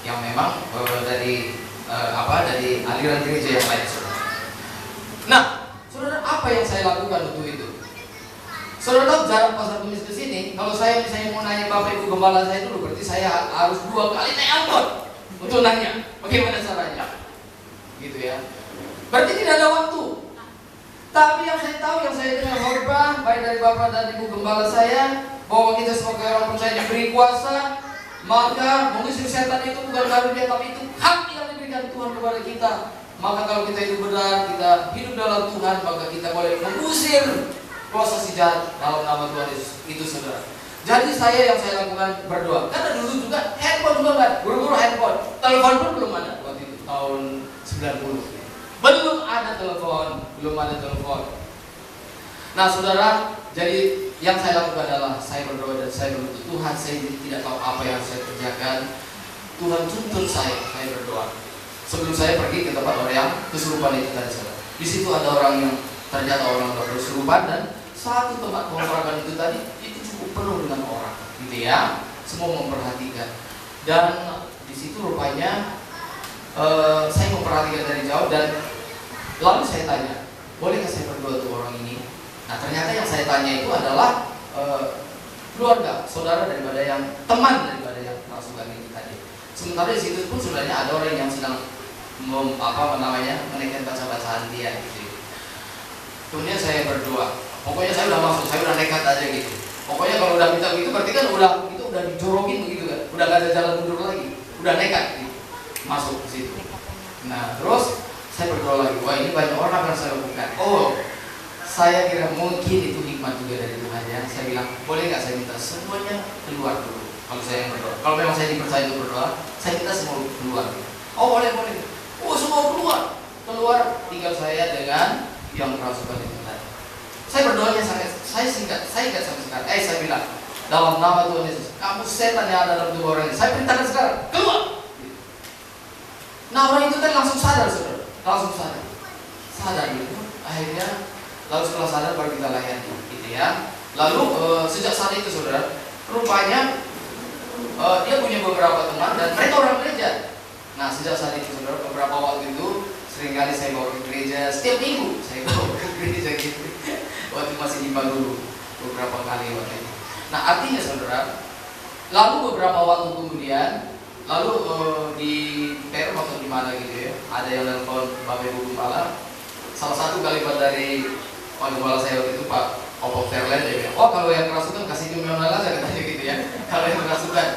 yang memang dari aliran gereja yang lain, saudara. Nah, saudara, apa yang saya lakukan untuk itu? Saudara tahu jarak Pasar Kemis ke sini. Kalau saya misalnya mau nanya Bapak Ibu Gembala saya dulu, berarti saya harus 2 kali naik angkot untuk nanya bagaimana caranya, gitu ya. Berarti tidak ada waktu. Tapi yang saya tahu, yang saya dengar khotbah baik dari Bapak dan Ibu Gembala saya, bahwa kita sebagai orang percaya diberi kuasa, maka mengusir setan itu bukan karunia, tapi itu hak yang diberikan Tuhan kepada kita. Maka kalau kita itu benar, kita hidup dalam Tuhan, maka kita boleh mengusir kuasa si jahat dalam nama Tuhan Yesus. Itu saudara. Jadi yang saya lakukan berdoa. Karena dulu juga handphone juga kan, buru-buru handphone. Telepon pun belum ada waktu itu tahun 90. Belum ada telepon. Nah saudara, jadi yang saya lakukan adalah saya berdoa dan saya berdoa, Tuhan, saya tidak tahu apa yang saya kerjakan. Tuhan tuntun saya berdoa. Sebelum saya pergi ke tempat orang yang kesurupan itu tadi, saudara. Di situ ada orang yang ternyata orang kesurupan, dan satu tempat kontrakan itu tadi itu cukup penuh dengan orang, gitu ya. Semua memperhatikan, dan di situ rupanya saya memperhatikan dari jauh, dan lalu saya tanya, bolehkah saya berdoa untuk orang ini? Nah ternyata yang saya tanya itu adalah keluarga, saudara daripada yang teman daripada yang kerasukan ini tadi. Sementara di situ pun sebenarnya ada orang yang sedang menaikkan baca-bacaan dia, gitu. Kemudian saya berdoa. Pokoknya saya udah masuk, saya udah nekat aja gitu. Pokoknya kalau udah minta gitu berarti kan udah dijorokin begitu kan. Udah gak ada jalan mundur lagi. Udah nekat gitu. Masuk ke situ. Nah, terus saya berdoa lagi. Wah, ini banyak orang yang saya lakukan. Oh, saya kira mungkin itu hikmat juga dari Tuhan ya. Saya bilang, boleh gak saya minta semuanya keluar dulu kalau saya yang berdoa. Kalau memang saya dipercaya untuk berdoa, saya minta semua keluar. Oh, boleh. Oh, semua keluar. Tinggal saya dengan yang kerasukan itu tadi. Saya berdoanya saya ingat sampai sekarang. Saya bilang, dalam nama Tuhan Yesus, kamu setan yang ada dalam tubuh orang ini, saya perintahkan sekarang, keluar. Nah orang itu kan langsung sadar, saudara. Sadar gitu. Akhirnya, lalu setelah sadar baru kita layani, gitu ya. Lalu sejak saat itu, saudara, rupanya dia punya beberapa teman dan mereka orang gereja. Nah sejak saat itu, saudara, beberapa waktu itu seringkali saya bawa ke gereja, setiap minggu saya bawa ke gereja gitu. Waktu masih di Bandung beberapa kali waktu itu. Nah artinya saudara, lalu beberapa waktu kemudian, lalu di Peru atau di mana gitu ya, ada yang nelfon Bapak Ibu Gembala. Salah satu kalimat dari Pak Gembala saya waktu itu, Pak Opo Verlen, dia bilang, oh kalau yang kerasukan kasih Jumional aja katanya gitu ya, kalau yang kerasukan.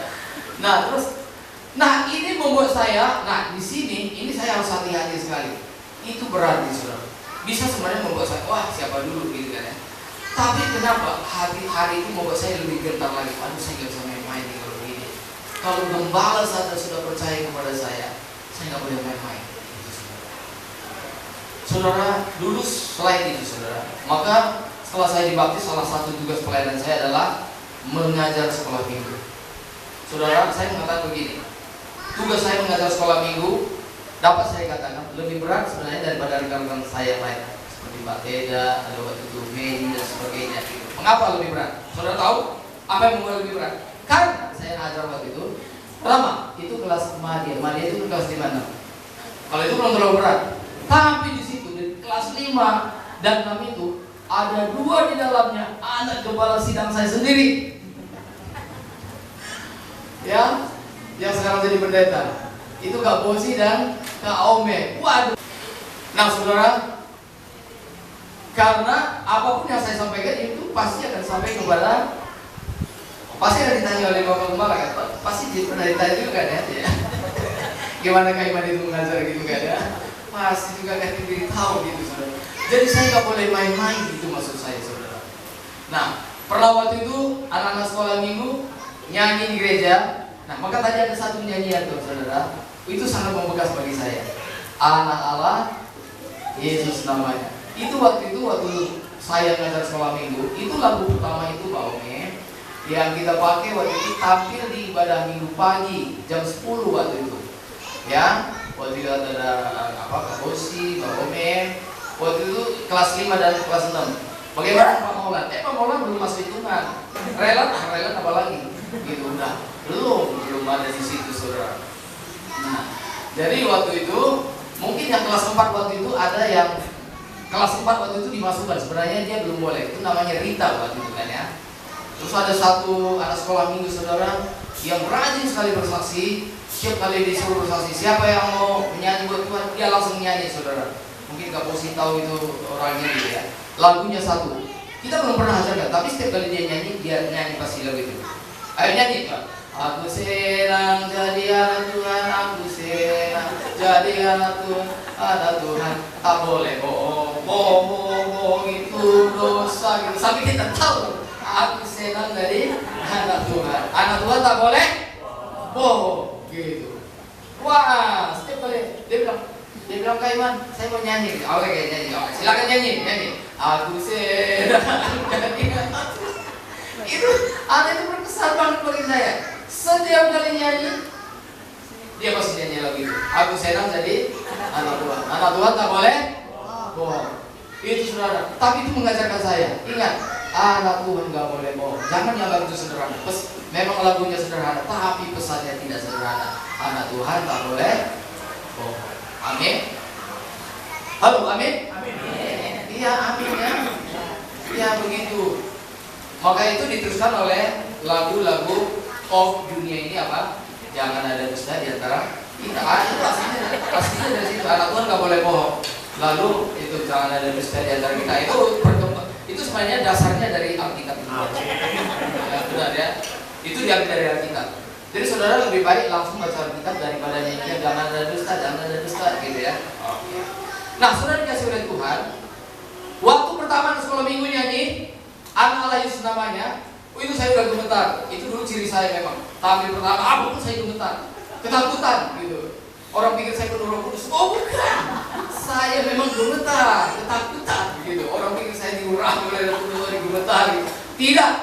Nah ini membuat saya, di sini ini saya harus hati-hati sekali. Itu berarti saudara, bisa sebenarnya membuat saya, wah siapa dulu gitu kan ya. Tapi kenapa hari itu membuat saya lebih gentar lagi. Aduh saya nggak bisa main-main nih kalau begini. Kalau gembala saja sudah percaya kepada saya nggak boleh main-main. Saudara, dulu selain itu saudara, maka setelah saya dibaptis, salah satu tugas pelayanan saya adalah mengajar sekolah minggu. Saudara, saya mengatakan begini, tugas saya mengajar sekolah minggu dapat saya katakan lebih berat sebenarnya daripada rekan-rekan saya lain, seperti Mbak Teda, ada waktu itu Mei dan sebagainya. Mengapa lebih berat? Saudara tahu apa yang membuat lebih berat? Karena saya ajar waktu itu, pertama itu kelas Madya itu kelas 5. Kalau itu belum terlalu berat. Tapi di situ di kelas 5 dan 6 itu ada 2 di dalamnya anak kepala sidang saya sendiri. Ya, yang sekarang jadi pendeta. Itu Kak Bosi dan Kak Ome. Waduh. Nah saudara, karena apapun yang saya sampaikan itu pasti akan sampai kepada, pasti akan ditanya oleh Bapak Gembala kan? Pasti pernah ditanya juga kan ya? Gimana Kak Iman itu mengajar gitu kan ya? Pasti juga akan diberitahu gitu saudara. Jadi saya nggak boleh main-main gitu maksud saya saudara. Nah, pernah waktu itu anak-anak sekolah minggu nyanyi di gereja. Nah, maka tadi ada satu nyanyian tuh saudara. Itu sangat membekas bagi saya. Anak Allah, Yesus namanya. Itu waktu saya ngajar sekolah minggu. Itu lagu pertama itu Pak Ome. yang kita pakai waktu itu tampil di ibadah minggu pagi jam 10 waktu itu. Ya, waktu itu ada Kak Bosi, Mbak Omen. Waktu itu kelas 5 dan kelas 6. Bagaimana Pak Maulan? Pak Maulan belum masuk hitungan. Relan apa lagi? Gitu udah. Belum ada di situ, saudara. Nah, jadi waktu itu mungkin yang kelas 4 waktu itu ada yang kelas 4 waktu itu dimasukkan. Sebenarnya dia belum boleh. Itu namanya Rita waktu itu kan ya. Terus ada satu anak sekolah minggu saudara yang rajin sekali bersaksi. Setiap kali disuruh bersaksi, siapa yang mau menyanyi buat Tuhan, dia langsung nyanyi saudara. Mungkin Kak Bosi tahu itu orangnya gitu ya. Lagunya satu. Kita belum pernah ajarkan, tapi setiap kali dia nyanyi pasti lagu itu. Ayo nyanyi Pak. Aku senang jadi anak Tuhan, aku senang jadi anak Tuhan, tak boleh bohong itu dosa gitu. Sampai kita tahu, aku senang jadi anak Tuhan tak boleh bohong gitu. Wah, setiap kali dia bilang Kak Iman, saya mau nyanyi. Oke, nyanyi. Oke, silakan nyanyi. Aku senang jadi anak Tuhan. Itu anak itu berkesan banget bagi saya. Setiap kali nyanyi, dia pasti nyanyi lagu itu. Aku senang jadi anak Tuhan. Anak Tuhan tak boleh bohong. Itu saudara. Tapi itu mengajarkan saya. Ingat, anak Tuhan gak boleh bohong. Jangan yang lagu itu sederhana. Memang lagunya sederhana, tapi pesannya tidak sederhana. Anak Tuhan tak boleh bohong. Amin. Halo, amin. Amin. Iya, amin ya. Ya begitu. Maka itu diteruskan oleh lagu-lagu dunia ini apa? Jangan ada dusta di antara kita. Itu pastinya dari situ. Anak Tuhan nggak boleh bohong. Lalu itu jangan ada dusta di antara kita. Itu sebenarnya dasarnya dari Alkitab. Ya, benar ya. Itu diambil dari Alkitab. Jadi saudara lebih baik langsung baca Alkitab daripada nyanyian jangan ada dusta, gitu ya. Nah, saudara dikasih oleh Tuhan. Waktu pertama ke sekolah minggu nyanyi, anak Alayus namanya. Itu saya udah gemetar. Itu dulu ciri saya memang. Tampil pertama, apapun saya gemetar, ketakutan gitu. Orang pikir saya penuh Roh Kudus. Oh bukan, saya memang gemetar, ketakutan gitu. Orang pikir saya diurapi oleh Roh Kudus, gemetar gitu. Tidak.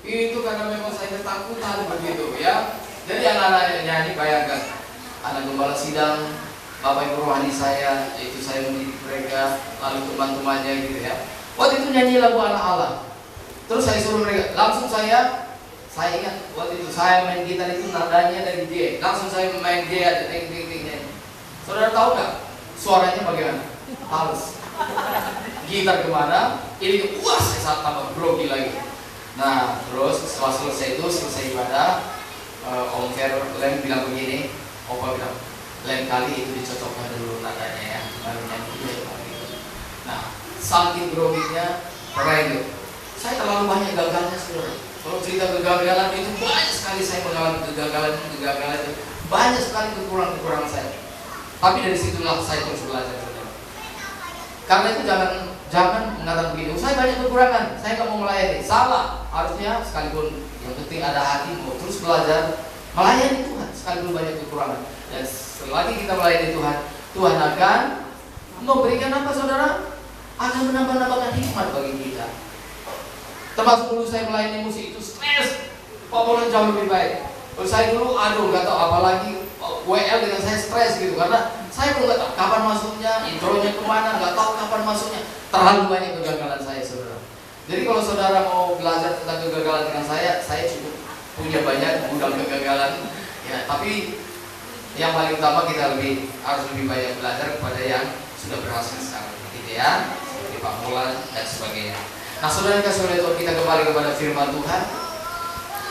Itu karena memang saya ketakutan begitu ya. Jadi anak-anak yang nyanyi, bayangkan anak gembala sidang, bapak ibu rohani saya, yaitu saya mendidik mereka, lalu teman-temannya gitu ya. Waktu itu nyanyi lagu anak Allah. Terus saya suruh mereka, langsung saya ingat waktu itu saya main gitar itu nadanya dari G. Langsung saya main G ada ting. Saudara tahu nggak suaranya bagaimana? Halus. Gitar kemana? Ini saya saat tambah grogi lagi. Nah terus setelah selesai ibadah, Om Fer Lem bilang begini, Opa bilang, lain kali itu dicocokkan dulu nadanya ya, baru nyanyi gitu. Nah saking groginya pernah saya terlalu banyak gagalnya saudara. Kalau cerita kegagalan itu banyak sekali saya mengalami kegagalan itu banyak sekali kekurangan saya. Tapi dari situlah saya terus belajar saudara. Karena itu jangan mengatakan begini, saya banyak kekurangan, saya nggak mau melayani. Salah. Harusnya sekalipun yang penting ada hati mau terus belajar melayani Tuhan sekalipun banyak kekurangan. Dan selagi kita melayani Tuhan, Tuhan akan memberikan apa saudara? Akan menambahkan hikmat bagi kita. Termasuk dulu saya melayani musik itu stres, pokoknya jauh lebih baik. Kalau saya dulu, nggak tahu apalagi WL dengan saya stres gitu karena saya belum nggak tahu kapan masuknya, intronya kemana, nggak tahu kapan masuknya. Terlalu banyak kegagalan saya saudara. Jadi kalau saudara mau belajar tentang kegagalan dengan saya cukup punya banyak gudang kegagalan. Ya, tapi yang paling utama kita harus lebih banyak belajar kepada yang sudah berhasil sekarang, gitu ya, seperti Pak Mulan dan sebagainya. Nah, saudara kasih oleh Tuhan, kita kembali kepada firman Tuhan.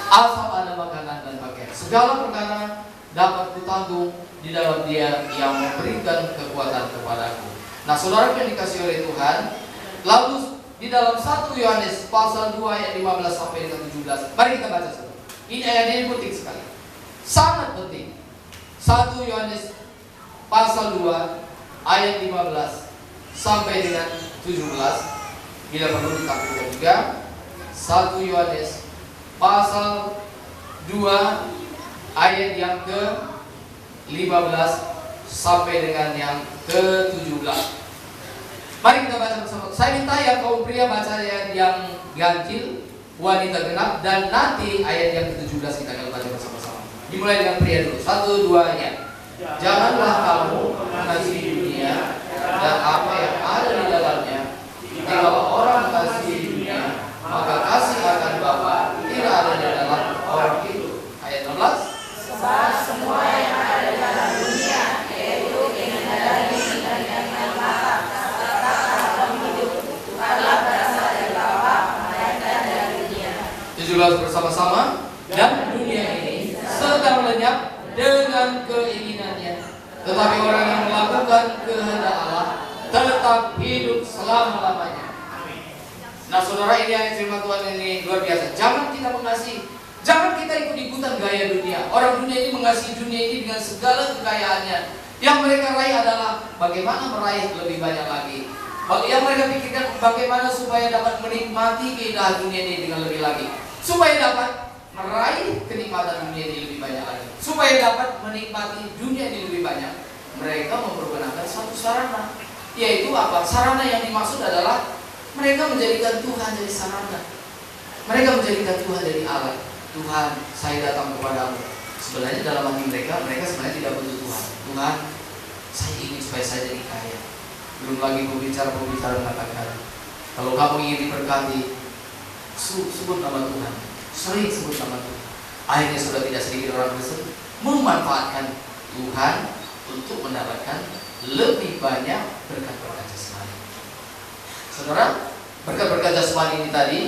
Asal ada makanan dan pakaian, segala perkara dapat kutanggung di dalam Dia yang memberikan kekuatan kepadaku. Nah, saudara yang dikasih oleh Tuhan, lalu di dalam 1 Yohanes pasal 2 ayat 15 sampai dengan 17. Mari kita baca saudara. Ini ayat ini penting sekali. Sangat penting. 1 Yohanes pasal 2 ayat 15 sampai dengan 17. Bila perlu ditampilkan juga 1 Yohanes pasal 2 ayat yang ke-15 sampai dengan yang ke-17. Mari kita baca bersama. Saya minta yang kaum pria baca yang ganjil, wanita genap, dan nanti ayat yang ke-17 kita akan baca bersama-sama. Dimulai dengan pria dulu. 1, 2, ya. Janganlah kamu mengasihi dunia dan apa yang ada di dalamnya. Jika orang mengasihi dunia, maka kasih akan Bapa tidak ada di dalam orang itu. Ayat 16. Sebab semua yang ada di dalam dunia, yaitu keinginan daging dan keinginan mata, serta dalam hidup, bukanlah berasal dari Bapa, melainkan dari dunia. 17 bersama-sama. Dan dunia ini sedang lenyap dengan keinginannya, tetapi orang yang melakukan kehendak Allah tetap hidup selama-lamanya. Nah saudara, ini ayat firman Tuhan ini luar biasa. Jangan kita mengasihi, jangan kita ikut-ikutan gaya dunia. Orang dunia ini mengasihi dunia ini dengan segala kekayaannya. Yang mereka raih adalah bagaimana meraih lebih banyak lagi. Yang mereka pikirkan bagaimana supaya dapat menikmati keindahan dunia ini dengan lebih lagi, supaya dapat meraih kenikmatan dunia ini lebih banyak lagi, supaya dapat menikmati dunia ini lebih banyak. Mereka mempergunakan satu sarana, yaitu apa? Sarana yang dimaksud adalah mereka menjadikan Tuhan jadi sarana. Mereka menjadikan Tuhan jadi alat. Tuhan, saya datang kepadamu. Sebenarnya dalam hati mereka sebenarnya tidak butuh Tuhan. Tuhan, saya ingin supaya saya jadi kaya. Belum lagi pembicara mengatakan, kalau kamu ingin diberkati, sebut nama Tuhan. Sering sebut nama Tuhan. Akhirnya sudah tidak sedikit orang Kristen memanfaatkan Tuhan untuk mendapatkan lebih banyak berkat-berkat jasmani. Saudara, berkat-berkat jasmani ini tadi,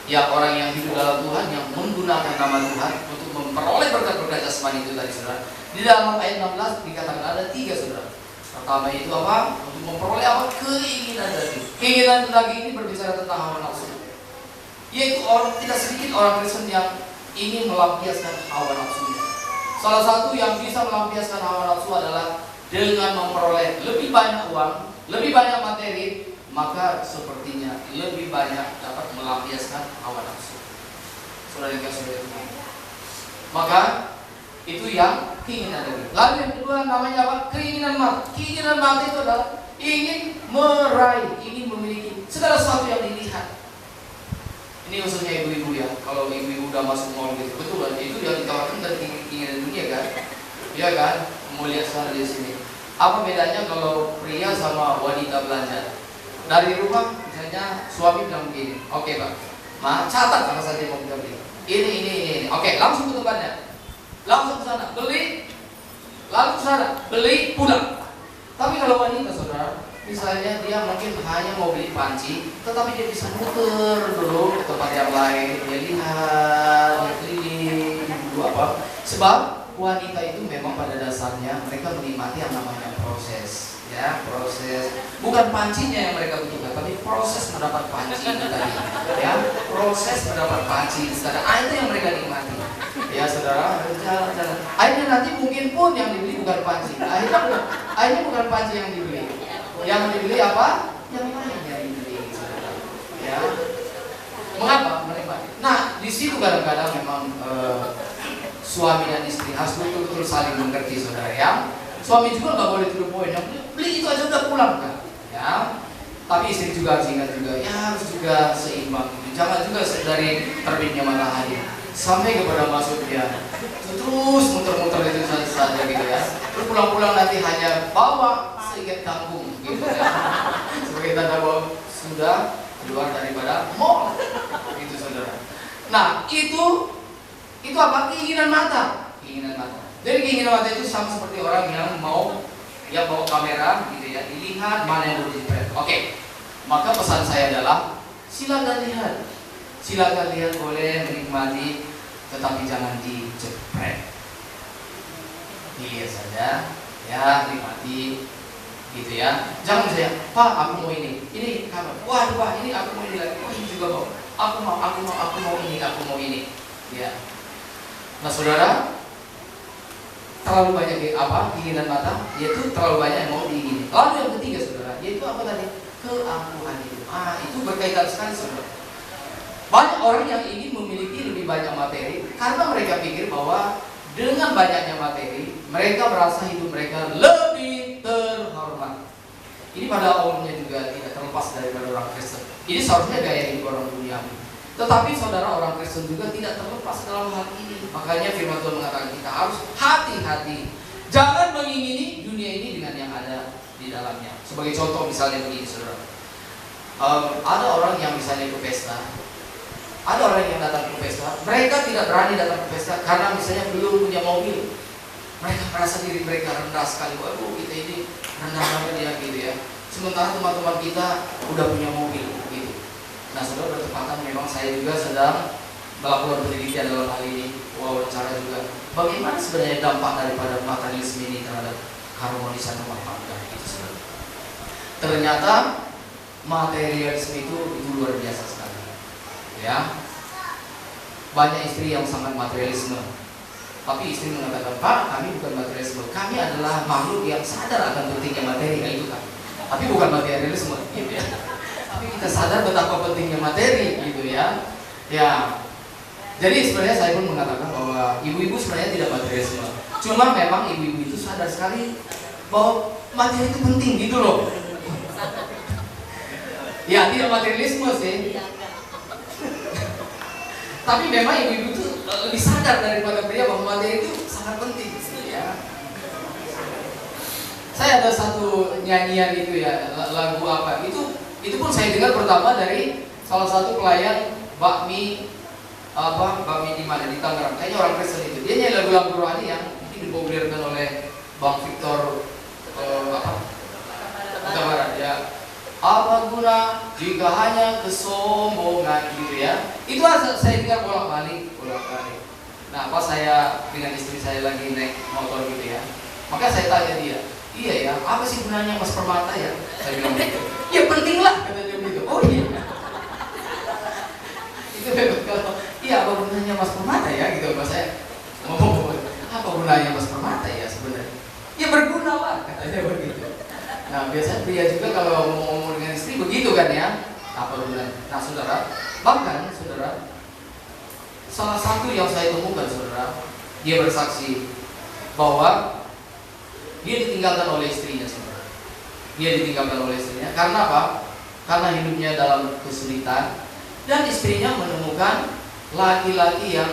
ya orang yang hidup dalam Tuhan, yang menggunakan nama Tuhan untuk memperoleh berkat-berkat jasmani itu tadi, saudara. Di dalam ayat 16 dikatakan ada 3, saudara. Pertama itu apa? Untuk memperoleh apa? Keinginan daging. Keinginan daging ini berbicara tentang hawa nafsu. Yaitu tidak sedikit orang Kristen yang ingin melampiaskan hawa nafsunya. Salah satu yang bisa melampiaskan hawa nafsu adalah dengan memperoleh lebih banyak uang, lebih banyak materi, maka sepertinya lebih banyak dapat melampiaskan hawa nafsu. Saudara yang kasih Tuhan. Maka itu yang keinginan daging. Lalu yang kedua namanya apa? Keinginan mata. Keinginan mata itu adalah ingin meraih, ingin memiliki segala sesuatu yang dilihat. Ini khususnya ibu-ibu ya. Kalau ibu-ibu udah masuk mall gitu, betul kan? Itu yang ditawarkan dari keinginan dunia kan? Iya kan? Mau lihat sana di sini. Apa bedanya kalau pria sama wanita belanja? Dari rumah misalnya suami bilang begini, oke Pak, catat apa saja mau kita beli. Ini. Oke, langsung ke tempatnya. Langsung ke sana, beli, lalu ke sana, beli, pulang. Tapi kalau wanita saudara, misalnya dia mungkin hanya mau beli panci, tetapi dia bisa muter dulu ke tempat yang lain, dia lihat, dia keliling, dulu apa. Sebab wanita itu memang pada dasarnya mereka menikmati yang namanya proses. Ya, proses. Bukan pancinya yang mereka butuhkan, tapi proses mendapat panci itu tadi. Ya, proses mendapat panci itu tadi. Itu yang mereka nikmati. Ya saudara, jalan-jalan. Akhirnya nanti mungkin pun yang dibeli bukan panci. Akhirnya bukan panci yang dibeli. Yang dibeli apa? Yang lain yang dibeli, saudara. Ya. Mengapa? Menikmati. Nah, di situ kadang-kadang memang suami dan istri harus betul-betul saling mengerti, saudara. Ya. Suami juga nggak boleh to the point. Beli itu aja udah pulang kan? Ya. Tapi istri juga harus ingat juga. Ya harus juga seimbang. Jangan juga dari terbitnya matahari sampai kepada masuknya. Terus muter-muter itu saja gitu ya. Terus pulang-pulang nanti hanya bawa seikat kangkung gitu ya. Sebagai tanda bahwa sudah keluar daripada mall. Gitu saudara. Nah itu apa? Keinginan mata. Keinginan mata. Jadi keinginan mata itu sama seperti orang yang mau bawa kamera gitu ya, dilihat mana yang boleh dijepret. Oke. Maka pesan saya adalah silakan lihat. Silakan lihat, boleh menikmati, tetapi jangan dijepret. Dilihat saja, ya nikmati, gitu ya. Jangan saya, Pak, aku mau ini kamu. Waduh, Pak, ini aku mau ini lagi. Oh, ini juga mau. Aku mau ini. Ya. Nah, saudara, terlalu banyak keinginan mata, yaitu terlalu banyak yang mau diingini. Lalu yang ketiga, saudara, yaitu apa tadi? Keangkuhan hidup. Itu berkaitan sekali, saudara. Banyak orang yang ingin memiliki lebih banyak materi karena mereka pikir bahwa dengan banyaknya materi mereka merasa hidup mereka lebih terhormat. Ini pada awalnya juga tidak terlepas daripada orang Kristen. Ini seharusnya gaya hidup orang dunia. Tetapi saudara, orang Kristen juga tidak terlepas dalam hal ini. Makanya firman Tuhan mengatakan kita harus hati-hati. Jangan mengingini dunia ini dengan yang ada di dalamnya. Sebagai contoh misalnya begini saudara. Ada orang yang misalnya ke pesta. Ada orang yang datang ke pesta. Mereka tidak berani datang ke pesta karena misalnya belum punya mobil. Mereka merasa diri mereka rendah sekali. Waduh, kita ini rendah banget ya gitu ya. Sementara teman-teman kita udah punya mobil gitu. Nah saudara, bertepatan memang saya juga sedang melakukan penelitian dalam hal ini, wawancara juga. Bagaimana sebenarnya dampak daripada materialisme ini terhadap keharmonisan rumah tangga itu saudara. Ternyata materialisme itu luar biasa sekali. Ya, banyak istri yang sangat materialisme. Tapi istri mengatakan, Pak, kami bukan materialisme, kami adalah makhluk yang sadar akan pentingnya materi, itu kan. Tapi bukan materialisme, gitu ya. Tapi kita sadar betapa pentingnya materi, gitu ya. Ya, jadi sebenarnya saya pun mengatakan bahwa ibu-ibu sebenarnya tidak materialisme. Cuma memang ibu-ibu itu sadar sekali bahwa materi itu penting, gitu loh. Ya, tidak materialisme sih. Tapi memang ibu-ibu itu lebih sadar daripada pria bahwa materi itu sangat penting, ya. Saya ada satu nyanyian itu ya, lagu apa? Itu pun saya dengar pertama dari salah satu pelayan bakmi di mana di Tangerang. Kayaknya orang Kristen itu. Dia nyanyi lagu-lagu rohani yang dipopulerkan oleh Bang Victor Kota Barat ya. Apa guna jika hanya kesombongan gitu ya. Itu saya dengar bolak-balik. Nah, pas saya dengan istri saya lagi naik motor gitu ya, maka saya tanya dia, iya ya, apa sih gunanya Mas Permata ya? Saya bilang gitu. Ya penting lah, kata dia begitu. Oh iya. Itu kalau iya apa gunanya Mas Permata ya gitu, Mas saya ngomong apa gunanya Mas Permata ya sebenarnya? Ya berguna lah, katanya begitu. Nah biasanya pria juga kalau ngomong dengan istri begitu kan ya, apa gunanya? Nah saudara, bahkan saudara, salah satu yang saya temukan saudara, dia bersaksi bahwa dia ditinggalkan oleh istrinya saudara. Dia ditinggalkan oleh istrinya karena apa? Karena hidupnya dalam kesulitan dan istrinya menemukan laki-laki yang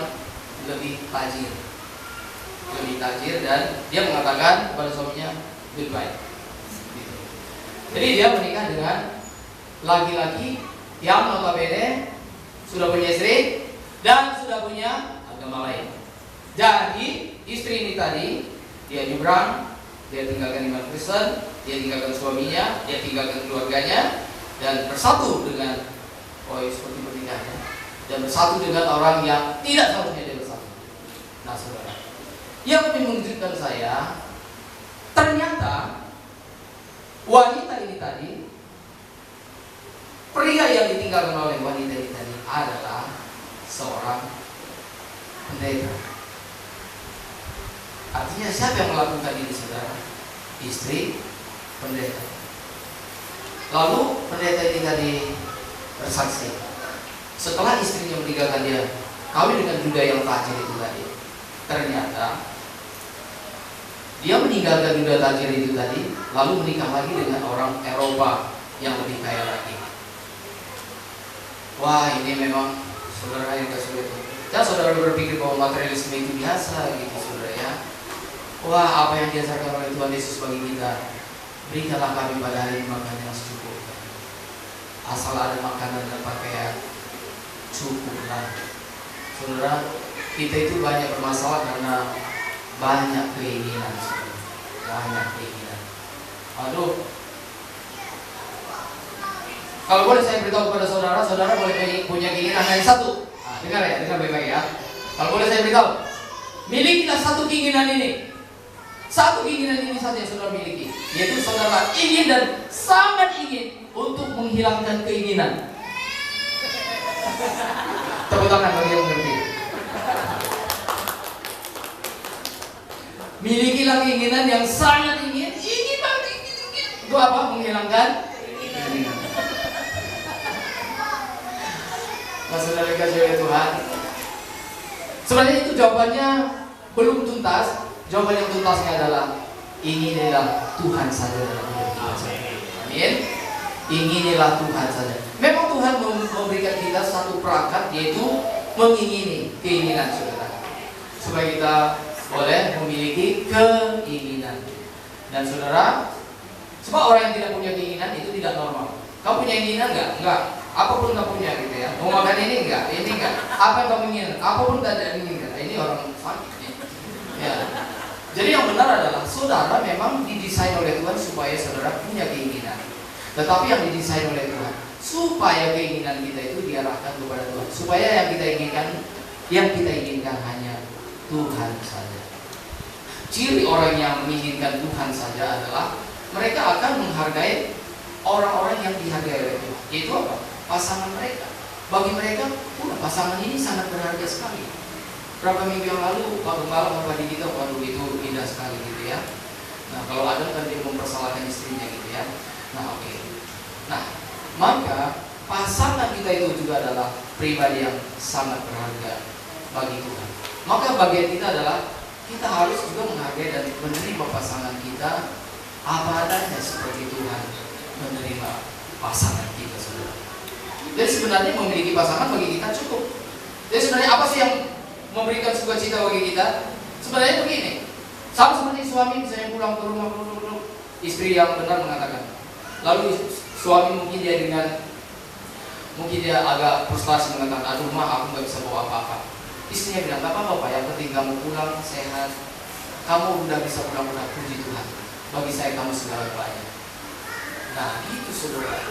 lebih tajir, dan dia mengatakan kepada suaminya goodbye. Gitu. Jadi dia menikah dengan laki-laki yang notabene sudah punya istri dan sudah punya agama lain. Jadi istri ini tadi dia nyebrang, dia tinggalkan iman Kristen, dia tinggalkan suaminya, dia tinggalkan keluarganya dan bersatu dengan seperti pernikahannya dan bersatu dengan orang yang tidak seharusnya dia bersatu. Nah saudara, yang lebih mengejutkan saya, ternyata wanita ini tadi, pria yang ditinggalkan oleh wanita ini tadi adalah seorang pendeta. Artinya siapa yang melakukan ini saudara? Istri pendeta. Lalu pendeta ini tadi bersaksi, setelah istrinya meninggalkan dia kawin dengan duda yang tajir itu tadi, ternyata dia meninggalkan duda tajir itu tadi lalu menikah lagi dengan orang Eropa yang lebih kaya lagi. Wah ini memang saudara yang sulit. Dan saudara berpikir bahwa materialisme itu biasa gitu saudara ya. Wah apa yang diajarkan oleh Tuhan Yesus bagi kita, berikanlah kami pada hari ini makan yang secukupnya. Asal ada makanan dan pakaian cukuplah. Saudara, kita itu banyak bermasalah karena banyak keinginan, banyak keinginan. Aduh, kalau boleh saya beritahu kepada saudara, saudara boleh punya keinginan hanya satu. Nah, dengar ya, dengar baik-baik ya. Kalau boleh saya beritahu, milikilah satu keinginan ini. Satu keinginan ini saja yang saudara miliki, yaitu saudara ingin dan sangat ingin untuk menghilangkan keinginan. Tepuk tangan bagi yang mengerti. Milikilah keinginan yang sangat ingin banget, ingin. Itu apa? Menghilangkan keinginan. Nah, saudara dikasih oleh Tuhan. Sebenarnya itu jawabannya belum tuntas. Jawaban yang tuntasnya adalah inginilah Tuhan saja dalam hidup kita. Amin. Inginilah Tuhan saja. Memang Tuhan memberikan kita satu perangkat, yaitu mengingini keinginan saudara, supaya kita boleh memiliki keinginan. Dan saudara, sebab orang yang tidak punya keinginan itu tidak normal. Kamu punya keinginan enggak? Enggak. Apapun kamu punya gitu ya. Mau makan ini enggak? Ini enggak. Apa yang kamu inginkan? Apapun tidak diinginkan. Ini orang sakit ya. Jadi yang benar adalah saudara memang didesain oleh Tuhan supaya saudara punya keinginan. Tetapi yang didesain oleh Tuhan supaya keinginan kita itu diarahkan kepada Tuhan. Supaya yang kita inginkan hanya Tuhan saja. Ciri orang yang menginginkan Tuhan saja adalah mereka akan menghargai orang-orang yang dihargai oleh Tuhan. Yaitu apa? Pasangan mereka. Bagi mereka, pasangan ini sangat berharga sekali. Berapa minggu yang lalu, waktu malam Bapak di kita, waduh itu indah sekali gitu ya. Nah kalau ada kan dia mempersalahkan istrinya gitu ya. Nah oke. Nah maka pasangan kita itu juga adalah pribadi yang sangat berharga bagi Tuhan. Maka bagian kita adalah kita harus juga menghargai dan menerima pasangan kita apa adanya seperti Tuhan menerima pasangan kita, saudara. Jadi sebenarnya memiliki pasangan bagi kita cukup. Jadi sebenarnya apa sih yang memberikan sukacita bagi kita? Sebenarnya begini, sama seperti suami misalnya pulang ke rumah, istri yang benar mengatakan, lalu suami mungkin dia agak frustasi mengatakan, aduh mah aku nggak bisa bawa apa-apa. Istrinya bilang, gak apa-apa Pak, yang penting kamu pulang sehat, kamu udah bisa pulang-pulang, puji Tuhan. Bagi saya kamu segala-galanya. Nah itu saudara.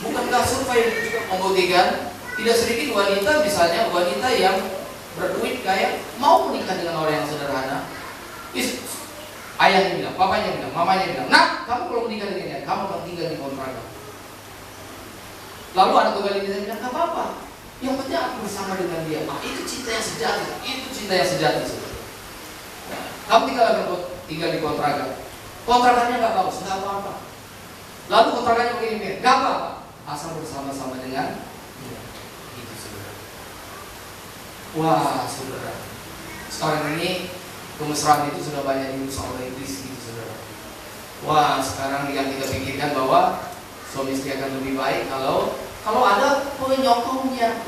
Bukankah survei juga membuktikan tidak sedikit wanita, misalnya wanita yang berduit kaya mau menikah dengan orang yang sederhana. Ayahnya bilang, papanya bilang, mamanya bilang, nah kamu kalau menikah dengan dia, kamu akan tinggal di kontrakan. Lalu anak tunggal ini bilang, gak apa-apa, yang penting aku bersama dengan dia. Nah, itu cinta yang sejati, itu cinta yang sejati. Nah, kamu tinggal di kontrakan, kontrakannya gak bagus, gak apa-apa. Lalu kontrakannya begini, gak apa-apa, asal bersama-sama dengan dia. Itu saudara. Wah saudara, sekarang ini kemesraan itu sudah banyak dirusak oleh iblis gitu saudara. Wah sekarang yang kita pikirkan bahwa suami istri akan lebih baik kalau ada penyokongnya,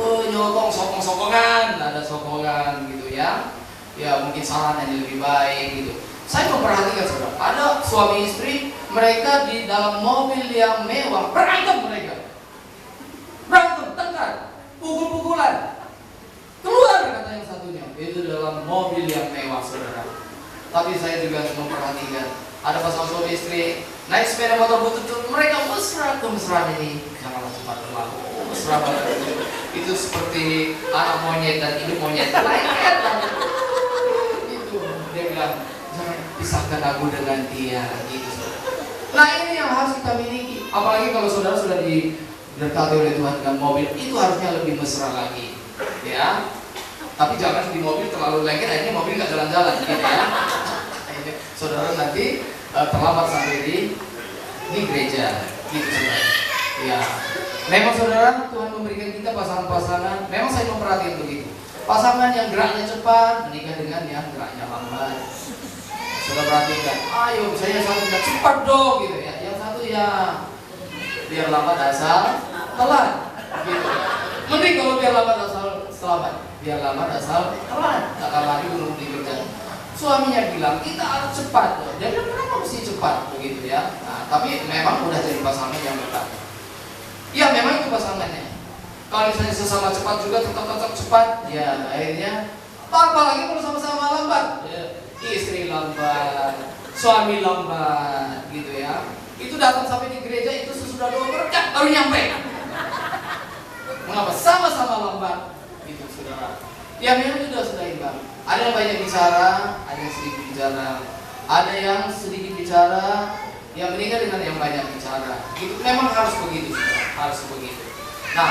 sokong-sokongan, ada sokongan gitu ya. Ya mungkin sarannya lebih baik gitu. Saya memperhatikan saudara, ada suami istri mereka di dalam mobil yang mewah berantem mereka, berantem, tengkar, pukul-pukulan. Keluar kata yang satunya, itu dalam mobil yang mewah saudara. Tapi saya juga memperhatikan ada pasangan suami istri naik sepeda motor butut, mereka mesra ini janganlah cepat terlalu mesra banget. Itu seperti anak monyet dan ibu monyet lengket banget. Itu dia bilang jangan pisahkan aku dengan dia gitu saudara. Nah ini yang harus kita miliki, apalagi kalau saudara sudah diberkati oleh Tuhan dengan mobil, itu harusnya lebih mesra lagi. Ya, tapi jangan di mobil terlalu lengket, akhirnya mobil nggak jalan-jalan, gitu ya. Saudara nanti terlambat sampai di gereja, gitu saudara. Ya, memang saudara Tuhan memberikan kita pasangan-pasangan. Memang saya memperhatikan begitu. Pasangan yang geraknya cepat menikah dengan yang geraknya lambat. Saudara perhatikan, ayo saya satu bilang cepat dong, gitu ya. Yang satu ya biar lambat asal telat, gitu. Mending kalau biar lambat asal selamat, biar lambat asal telat, tak lari belum dikerjakan. Suaminya bilang kita harus cepat, dia bilang kenapa mesti cepat begitu ya. Nah, tapi memang udah jadi pasangan yang benar. Ya memang itu pasangannya. Kalau misalnya sesama cepat juga tetap cepat, ya akhirnya apalagi kalau sama-sama lambat, ya, istri lambat, suami lambat, gitu ya. Itu datang sampai di gereja itu sesudah 2 berkat baru nyampe. Mengapa? Sama-sama lambat, gitu saudara. Ya memang itu sudah imbang. Ada yang banyak bicara, ada yang sedikit bicara. Ada yang sedikit bicara, yang menikah dengan yang banyak bicara. Itu memang harus begitu, saudara. Harus begitu. Nah,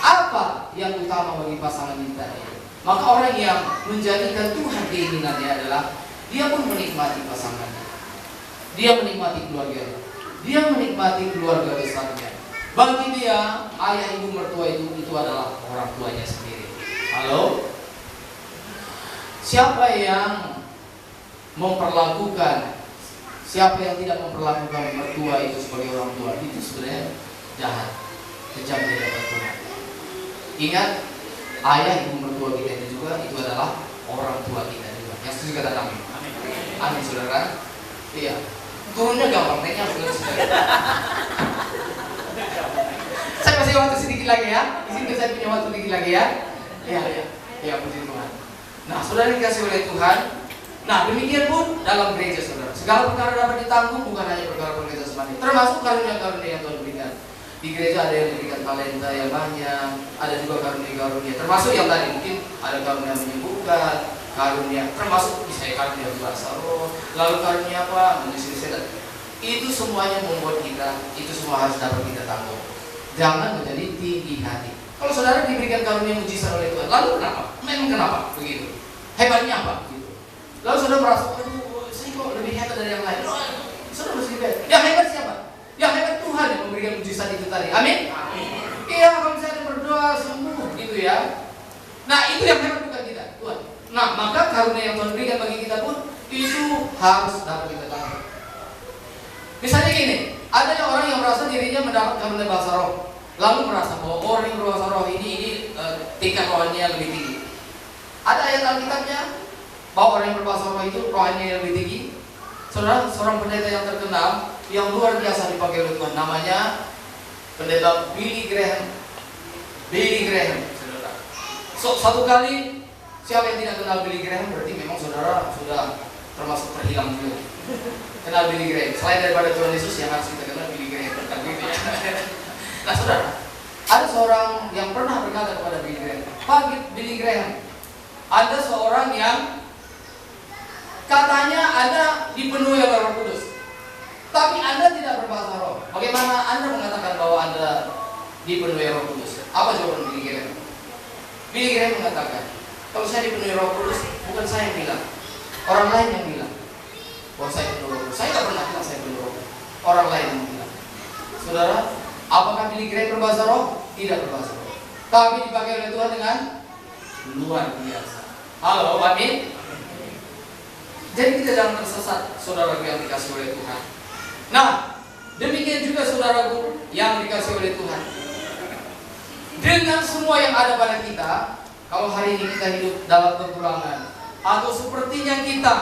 apa yang utama bagi pasangan kita ini? Maka orang yang menjadikan Tuhan keinginannya adalah dia pun menikmati pasangannya. Dia menikmati keluarganya. Dia menikmati keluarga besarnya. Bagi dia, ayah ibu mertua itu adalah orang tuanya sendiri. Halo? Siapa yang memperlakukan, siapa yang tidak memperlakukan mertua itu sebagai orang tua, itu sebenarnya jahat. kejam di hadapan Tuhan. Ingat, ayah ibu mertua kita itu juga itu adalah orang tua kita juga. Yang setuju kata kami? Amin, saudara. Iya. Turunnya gampang, naiknya harus lebih sedikit. Saya masih waktu sedikit lagi ya. Izinkan saya punya waktu sedikit lagi ya. Iya, puji Tuhan. Nah, saudara dikasih oleh Tuhan. Nah, demikian pun dalam gereja, saudara. Segala perkara dapat ditanggung, bukan hanya perkara-perkara jasmani, termasuk karunia-karunia yang Tuhan berikan. Di gereja ada yang memberikan talenta yang banyak, ada juga karunia-karunia. Termasuk yang tadi mungkin ada karunia menyembuhkan, karunia termasuk misalnya karunia bahasa roh, lalu karunia apa? Mengusir setan. Itu semuanya membuat kita, itu semua harus dapat kita tanggung. Jangan menjadi tinggi hati. Kalau saudara diberikan karunia mujizat oleh Tuhan, lalu kenapa? Memang kenapa? Begitu. Hebatnya apa? Gitu. Lalu saudara merasa, aduh, saya kok lebih hebat dari yang lain. Saudara mesti hebat. Yang hebat siapa? Yang hebat Tuhan yang memberikan mujizat itu tadi. Amin? Iya, kalau misalnya berdoa sembuh gitu ya. Nah, itu yang hebat bukan kita, Tuhan. Nah, maka karunia yang Tuhan berikan bagi kita pun itu harus dapat kita tanggung. Misalnya gini, ada orang yang merasa dirinya mendapat karunia bahasa roh, lalu merasa bahwa orang yang berbahasa roh ini tingkat rohaninya lebih tinggi. Ada ayat Alkitabnya bahwa orang yang berbahasa roh itu rohaninya lebih tinggi. Saudara, seorang pendeta yang terkenal yang luar biasa dipakai oleh Tuhan, namanya pendeta Billy Graham. Billy Graham, saudara. Satu kali, siapa yang tidak kenal Billy Graham berarti memang saudara sudah termasuk terhilang juga. Kenal Billy Graham. Selain daripada Tuhan Yesus yang harus kita kenal Billy Graham, bukan gitu ya. Nah, saudara, ada seorang yang pernah berkata kepada Billy Graham, Pak Billy Graham, ada seorang yang katanya Anda dipenuhi oleh Roh Kudus, tapi Anda tidak berbahasa roh. Bagaimana Anda mengatakan bahwa Anda dipenuhi Roh Kudus? Apa jawaban Billy Graham? Billy Graham mengatakan, kalau saya dipenuhi Roh Kudus, bukan saya yang bilang, orang lain yang bilang bahwa saya penuh Roh Kudus. Saya tidak pernah bilang saya penuh Roh Kudus. Orang lain yang bilang. Saudara, apakah Billy Graham berbahasa roh? Tidak berbahasa roh, tapi dipakai oleh Tuhan dengan luar biasa. Halo, amin. Jadi kita jangan tersesat, saudaraku yang dikasih oleh Tuhan. Nah, demikian juga saudaraku yang dikasih oleh Tuhan. Dengan semua yang ada pada kita, kalau hari ini kita hidup dalam kekurangan, atau sepertinya kita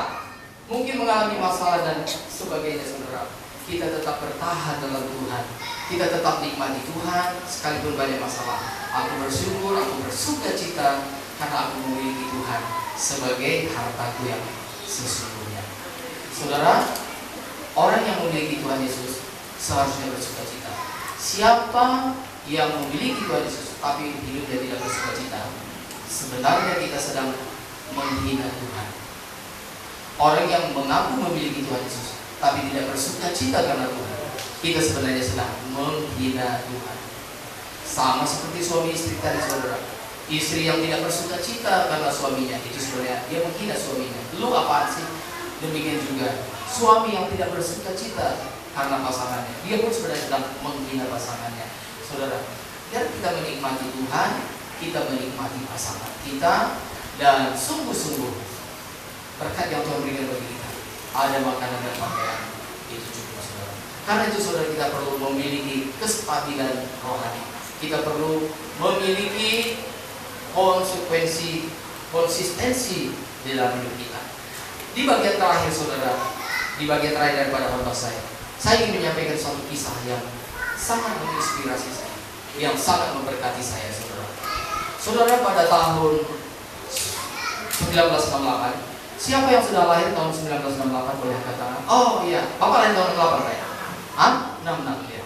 mungkin mengalami masalah dan sebagainya, saudara, kita tetap bertahan dalam Tuhan. Kita tetap nikmati Tuhan sekalipun banyak masalah. Aku bersyukur, aku bersuka cita karena aku memiliki Tuhan sebagai hartaku yang sesungguhnya. Saudara, orang yang memiliki Tuhan Yesus seharusnya bersuka cita. Siapa yang memiliki Tuhan Yesus tapi hidupnya tidak bersuka cita, sebenarnya kita sedang menghina Tuhan. Orang yang mengaku memiliki Tuhan Yesus tapi tidak bersuka cita karena Tuhan, kita sebenarnya sedang menghina Tuhan. Sama seperti suami istri tadi, saudara. Istri yang tidak bersuka cita karena suaminya, itu sebenarnya dia menghina suaminya. Lu apaan sih? Demikian juga suami yang tidak bersuka cita karena pasangannya, dia pun sebenarnya sedang menghina pasangannya. Saudara, biar kita menikmati Tuhan, kita menikmati pasangan kita, dan sungguh-sungguh berkat yang Tuhan berikan bagi kita, ada makanan dan pakaian, itu cukup, saudara. Karena itu, saudara, kita perlu memiliki kestabilan rohani. Kita perlu memiliki konsistensi di dalam hidup kita. Di bagian terakhir, saudara, di bagian terakhir daripada khotbah saya ingin menyampaikan suatu kisah yang sangat menginspirasi saya, yang sangat memberkati saya, saudara. Saudara, pada tahun 1968, siapa yang sudah lahir tahun 1968 boleh katakan? Oh iya, Bapak lahir tahun 8 saya. 66 ya.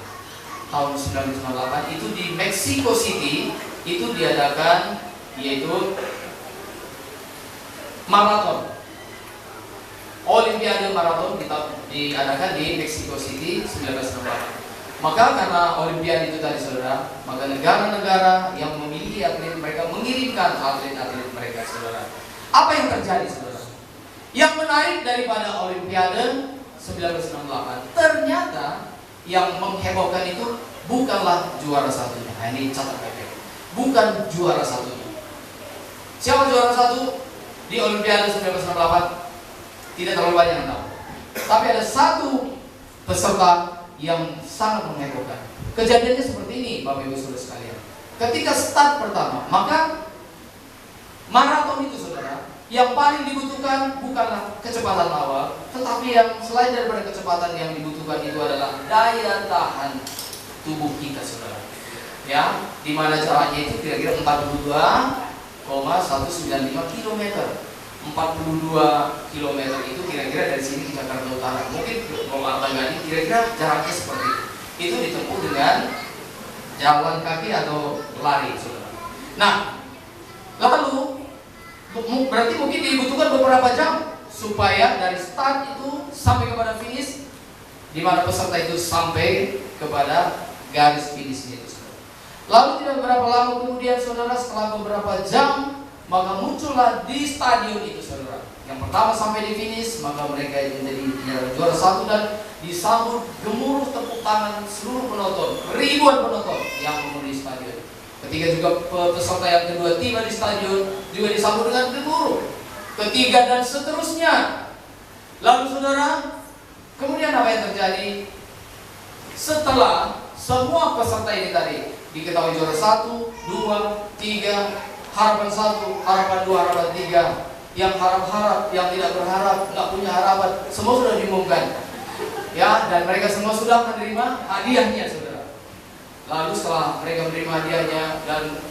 Tahun 1968 itu di Mexico City itu diadakan yaitu maraton, Olimpiade maraton diadakan di Mexico City 1968. Maka karena Olimpiade itu tadi, saudara, maka negara-negara yang memiliki atlet mereka mengirimkan atlet-atlet mereka, saudara. Apa yang terjadi, saudara? Yang menarik daripada Olimpiade 1968, ternyata yang menghebohkan itu bukanlah juara satunya. Nah, ini catat baik-baik. Bukan juara satunya. Siapa juara satu di Olimpiade 1968? Tidak terlalu banyak yang tahu. Tapi ada satu peserta yang sangat menghebohkan. Kejadiannya seperti ini, Bapak Ibu Saudara sekalian. Ketika start pertama, maka maraton itu saudara, yang paling dibutuhkan bukanlah kecepatan awal, tetapi yang selain daripada kecepatan yang dibutuhkan itu adalah daya tahan tubuh kita saudara. Ya, dimana jaraknya itu kira-kira 42,195 km. 42 km itu kira-kira dari sini ke Jakarta Utara. Mungkin kalau Artagani kira-kira jaraknya seperti itu. Itu ditempuh dengan jalan kaki atau lari saudara. Nah, lalu berarti mungkin dibutuhkan beberapa jam supaya dari start itu sampai kepada finish, di mana peserta itu sampai kepada garis finishnya itu. Lalu tidak berapa lama kemudian saudara, setelah beberapa jam, maka muncullah di stadion itu saudara. Yang pertama sampai di finish, maka mereka menjadi juara satu dan disambut gemuruh tepuk tangan seluruh penonton, ribuan penonton yang memenuhi stadion. Ketika juga peserta yang kedua tiba di stadion, juga disambut dengan gemuruh. Ketiga dan seterusnya. Lalu saudara, kemudian apa yang terjadi? Setelah semua peserta ini tadi diketahui juara 1, 2, 3, harapan 1, harapan 2, harapan 3, yang harap-harap, yang tidak berharap, nggak punya harapan, semua sudah diumumkan. Ya, dan mereka semua sudah menerima hadiahnya saudara. Lalu setelah mereka menerima hadiahnya dan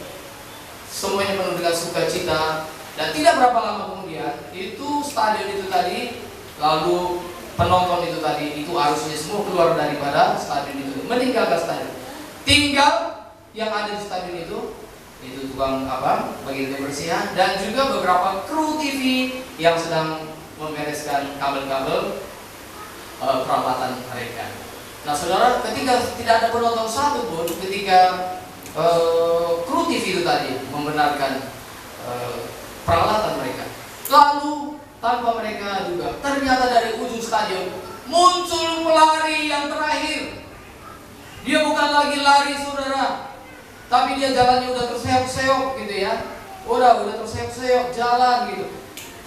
semuanya penuh dengan sukacita, dan tidak berapa lama kemudian itu stadion itu tadi, lalu penonton itu tadi, itu arusnya semua keluar daripada stadion itu, meninggalkan stadion. Tinggal yang ada di stadion itu tukang bagian kebersihan dan juga beberapa kru TV yang sedang membereskan kabel-kabel peralatan mereka. Nah saudara, ketika tidak ada penonton satu pun, ketika kru TV itu tadi membenarkan peralatan mereka, lalu tanpa mereka juga, ternyata dari ujung stadion muncul pelari yang terakhir. Dia bukan lagi lari saudara, tapi dia jalannya udah terseok-seok gitu ya. Udah terseok-seok jalan gitu.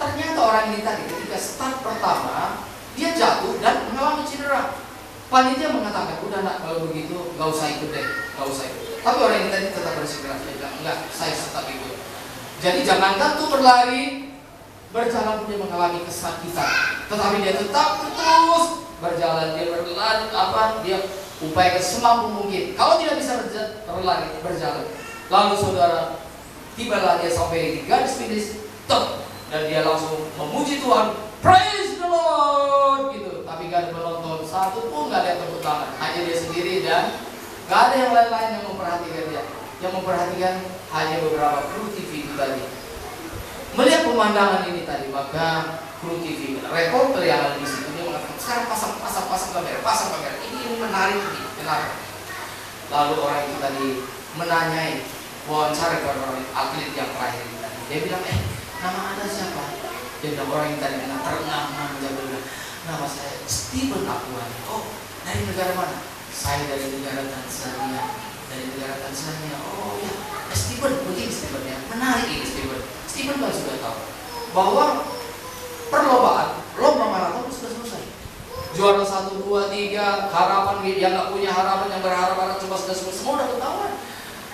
Ternyata orang ini tadi ketika start pertama dia jatuh dan mengalami cedera. Panitia mengatakan, udah nak, kalau begitu nggak usah ikut deh, nggak usah ikut. Tapi orang ini tadi tetap bersikeras, dia bilang enggak, saya tetap ikut. Jadi jangankan tuh berlari, berjalan pun dia mengalami kesakitan, tetapi dia tetap terus berjalan. Dia berlari dia upayakan semampu mungkin. Kalau tidak bisa berlari, berjalan. Lalu saudara, tibalah dia sampai di garis finish, dan dia langsung memuji Tuhan, praise the Lord gitu. Tapi gak ada penonton satu pun, gak ada yang tepuk tangan, hanya dia sendiri dan gak ada yang lain-lain yang memperhatikan dia. Yang memperhatikan hanya beberapa kru TV itu tadi. Melihat pemandangan ini tadi, maka kru TV, reporter yang ada di situ, dia mengatakan, sekarang pasang kamera, ini menarik nih, kenapa? Lalu orang itu tadi menanyai, wawancara ke orang atlet yang terakhir ini tadi. Dia bilang, nama Anda siapa? Dia bilang, orang yang tadi menjawab, nama saya Stephen Akuan. Oh, dari negara mana? Saya dari negara Tanzania. Oh ya, Stephen, begini Stephen ya, menarik ini Stephen. Stephen kan sudah tahu bahwa perlombaan, lomba maraton sudah selesai. Juara 1, 2, 3, harapan yang nggak punya harapan, yang berharap coba sudah semua udah ketahuan.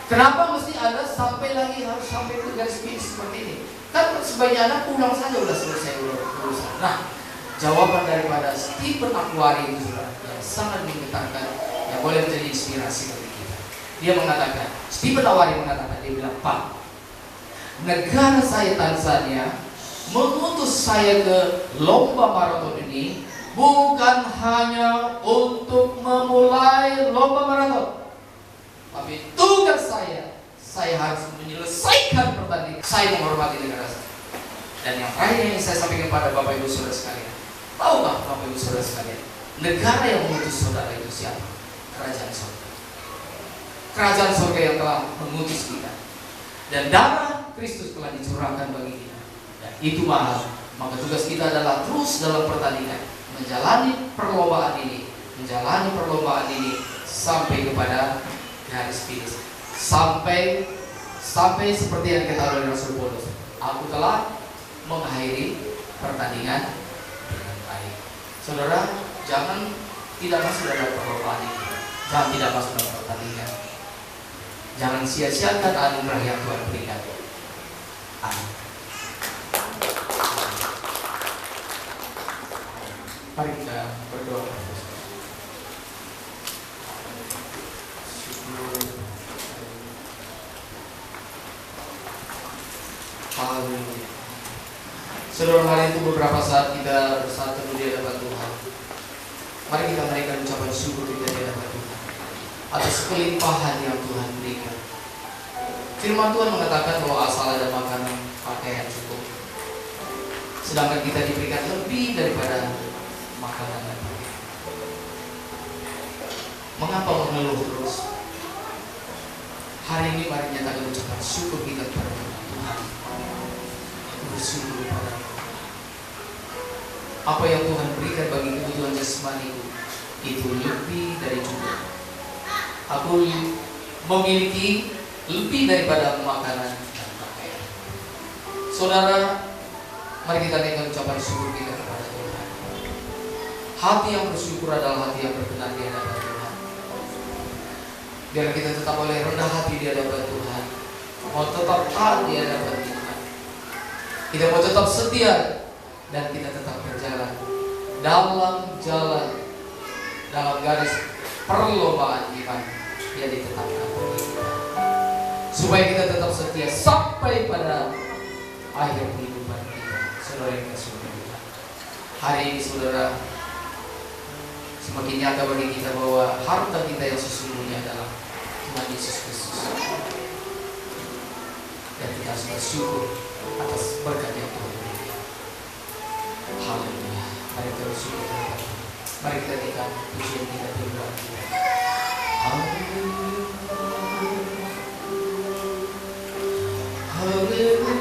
Kenapa mesti Anda harus sampai ke garis finish seperti ini? Kan sebaiknya Anda pulang saja, udah selesai urusan. Nah, jawaban daripada Stephen Akwari itu yang sangat menggetarkan, yang boleh menjadi inspirasi bagi kita. Dia mengatakan, Stephen Akwari mengatakan, dia bilang, Pak, negara saya Tanzania mengutus saya ke lomba maraton ini bukan hanya untuk memulai lomba maraton, tapi tugas saya harus menyelesaikan pertandingan. Saya menghormati negara saya. Dan yang terakhir yang saya sampaikan kepada Bapak Ibu Saudara sekalian, tahukah Bapak Ibu Saudara sekalian, negara yang mengutus saudara itu siapa? Kerajaan surga. Kerajaan surga yang telah mengutus kita, dan darah Kristus telah dicurahkan bagi kita, dan itu mahal. Maka tugas kita adalah terus dalam pertandingan, menjalani perlombaan ini sampai kepada garis finish, sampai seperti yang dikatakan oleh Rasul Paulus, aku telah mengakhiri pertandingan dengan baik. Saudara, jangan tidak masuk dalam perlombaan ini. Jangan tidak masuk dalam pertandingan. Jangan sia-siakan anugerah yang Tuhan berikan. Amin. Mari kita berdoa. Haleluya. Saudara, hari itu beberapa saat kita bersatu di hadapan Tuhan. Mari kita naikkan ucapan syukur kita di hadapan Tuhan atas kelimpahan yang Tuhan berikan. Firman Tuhan mengatakan bahwa asal ada makanan, pakaian cukup. Sedangkan kita diberikan lebih daripada makanan dan pakaian. Mengapa mengeluh terus? Hari ini mari nyatakan ucapan syukur kita kepada Tuhan. Bersyukur kepada apa yang Tuhan berikan bagi kebutuhan jasmaniku itu lebih dari cukup. Aku memiliki lebih daripada makanan dan pakaian. Saudara, mari kita naikkan ucapan syukur kita kepada Tuhan. Hati yang bersyukur adalah hati yang berkenan di hadapan Tuhan. Biar kita tetap boleh rendah hati di hadapan Tuhan, mau tetap taat di hadapan Tuhan. Kita mau tetap setia dan kita tetap berjalan dalam garis perlombaan iman yang ditetapkan bagi kita, supaya kita tetap setia sampai pada akhir kehidupan kita. Saudara yang kasih Tuhan, hari ini saudara, semakin nyata bagi kita bahwa harta kita yang sesungguhnya adalah Tuhan Yesus Kristus, dan kita harus bersyukur atas berkat yang Tuhan berikan. Haleluya. Mari kita bersyukur kepada Tuhan. Mari kita naikkan pujian kita berdoa. Haleluya. Haleluya.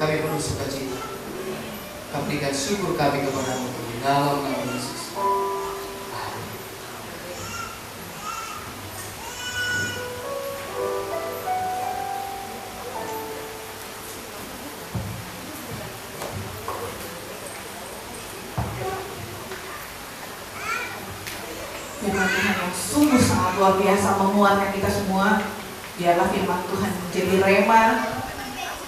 kami penuh sukacita. Kami berikan syukur kami kepada-Mu di dalam nama Yesus. Amin. Firman Tuhan yang sungguh sangat luar biasa menguatkan kita semua. Biarlah firman Tuhan menjadi rema,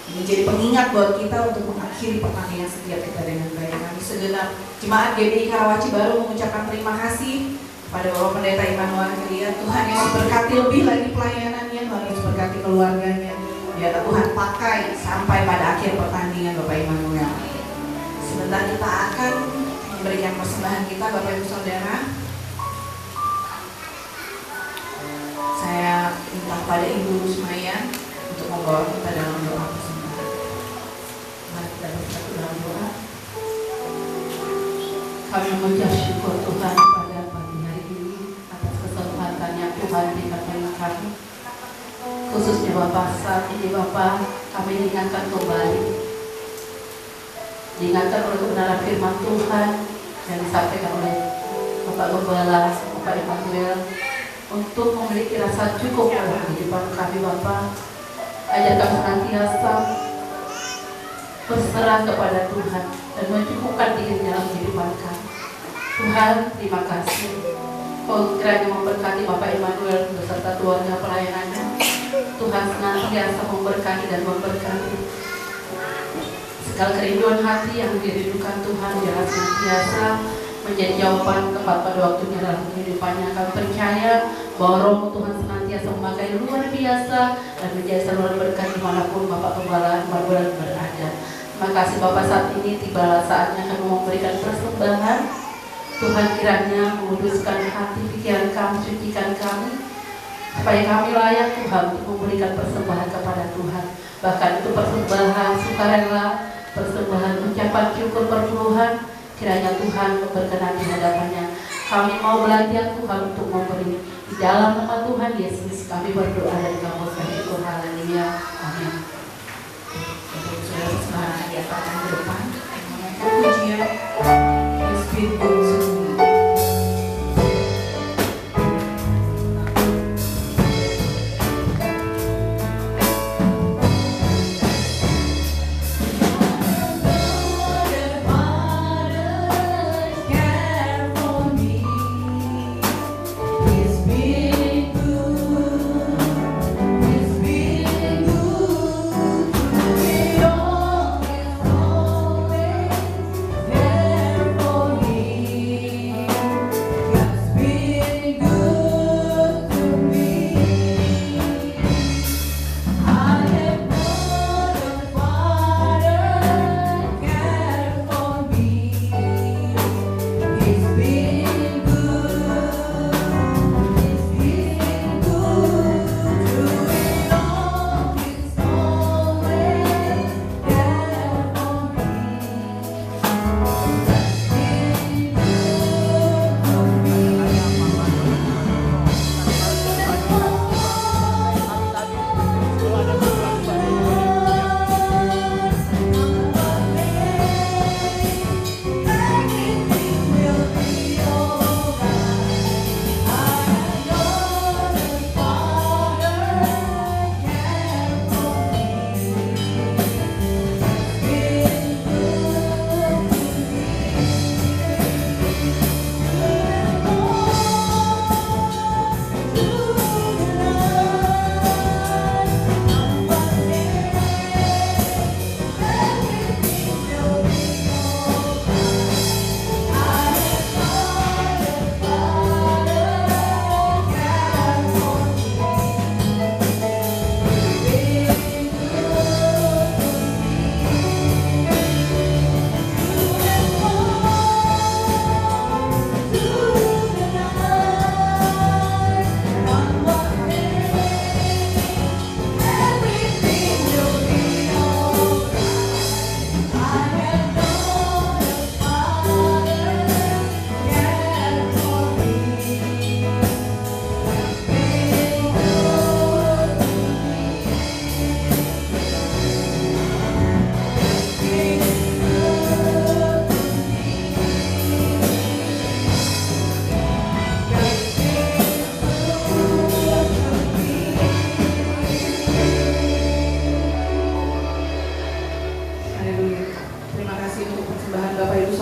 menjadi pengingat buat kita untuk mengakhiri pertandingan setiap kita dengan baik. Kami segenap jemaat GBI Karawaci Baru mengucapkan terima kasih pada Bapak Pendeta Immanuel Kelia. Tuhan Yesus berkati lebih lagi pelayanannya, Tuhan Yesus berkati keluarganya. Biarlah Tuhan pakai sampai pada akhir pertandingan Bapak Immanuel. Sebentar kita akan memberikan persembahan kita Bapak Ibu Saudara. Saya minta pada Ibu Rusmaya untuk membawa kita dalam doa persembahan. Mari kita bersatu dalam doa. Kami mengucap syukur Tuhan pada pagi hari ini atas kesempatan yang Tuhan berikan bagi kami. Khususnya Bapak, saat ini Bapak, kami diingatkan kembali, diingatkan oleh kebenaran firman Tuhan yang disampaikan oleh Bapak Gembala, Bapak Immanuel, untuk memiliki rasa cukup dalam kehidupan kami Bapak. Ajar kami senantiasa berserah kepada Tuhan dan mencukupkan diri dalam kehidupan kami. Tuhan, terima kasih. Kau kiranya memberkati Bapak Immanuel beserta keluarga pelayanannya. Tuhan senantiasa memberkati dan memberkati segala kerinduan hati yang dirindukan Tuhan. Biarlah senantiasa menjadi jawaban tepat pada waktunya dalam kehidupannya. Kami percaya bahwa Roh Tuhan senantiasa memakai luar biasa dan menjadi saluran berkat dimanapun Bapak Gembala Immanuel berada. Terima kasih Bapak, saat ini tiba saatnya kami memberikan persembahan. Tuhan kiranya menguduskan hati pikiran kami, sucikan kami, supaya kami layak Tuhan untuk memberikan persembahan kepada Tuhan. Bahkan itu persembahan sukarela, persembahan ucapan syukur perpuluhan, kiranya Tuhan berkenan di hadapannya. Kami mau belajar Tuhan untuk memberi. Di dalam nama Tuhan Yesus kami berdoa dan kami bersyukur. Haleluya. Amin. Saudara persembahan di atas ke depan, mengenai pujian It's been good to me. It's been good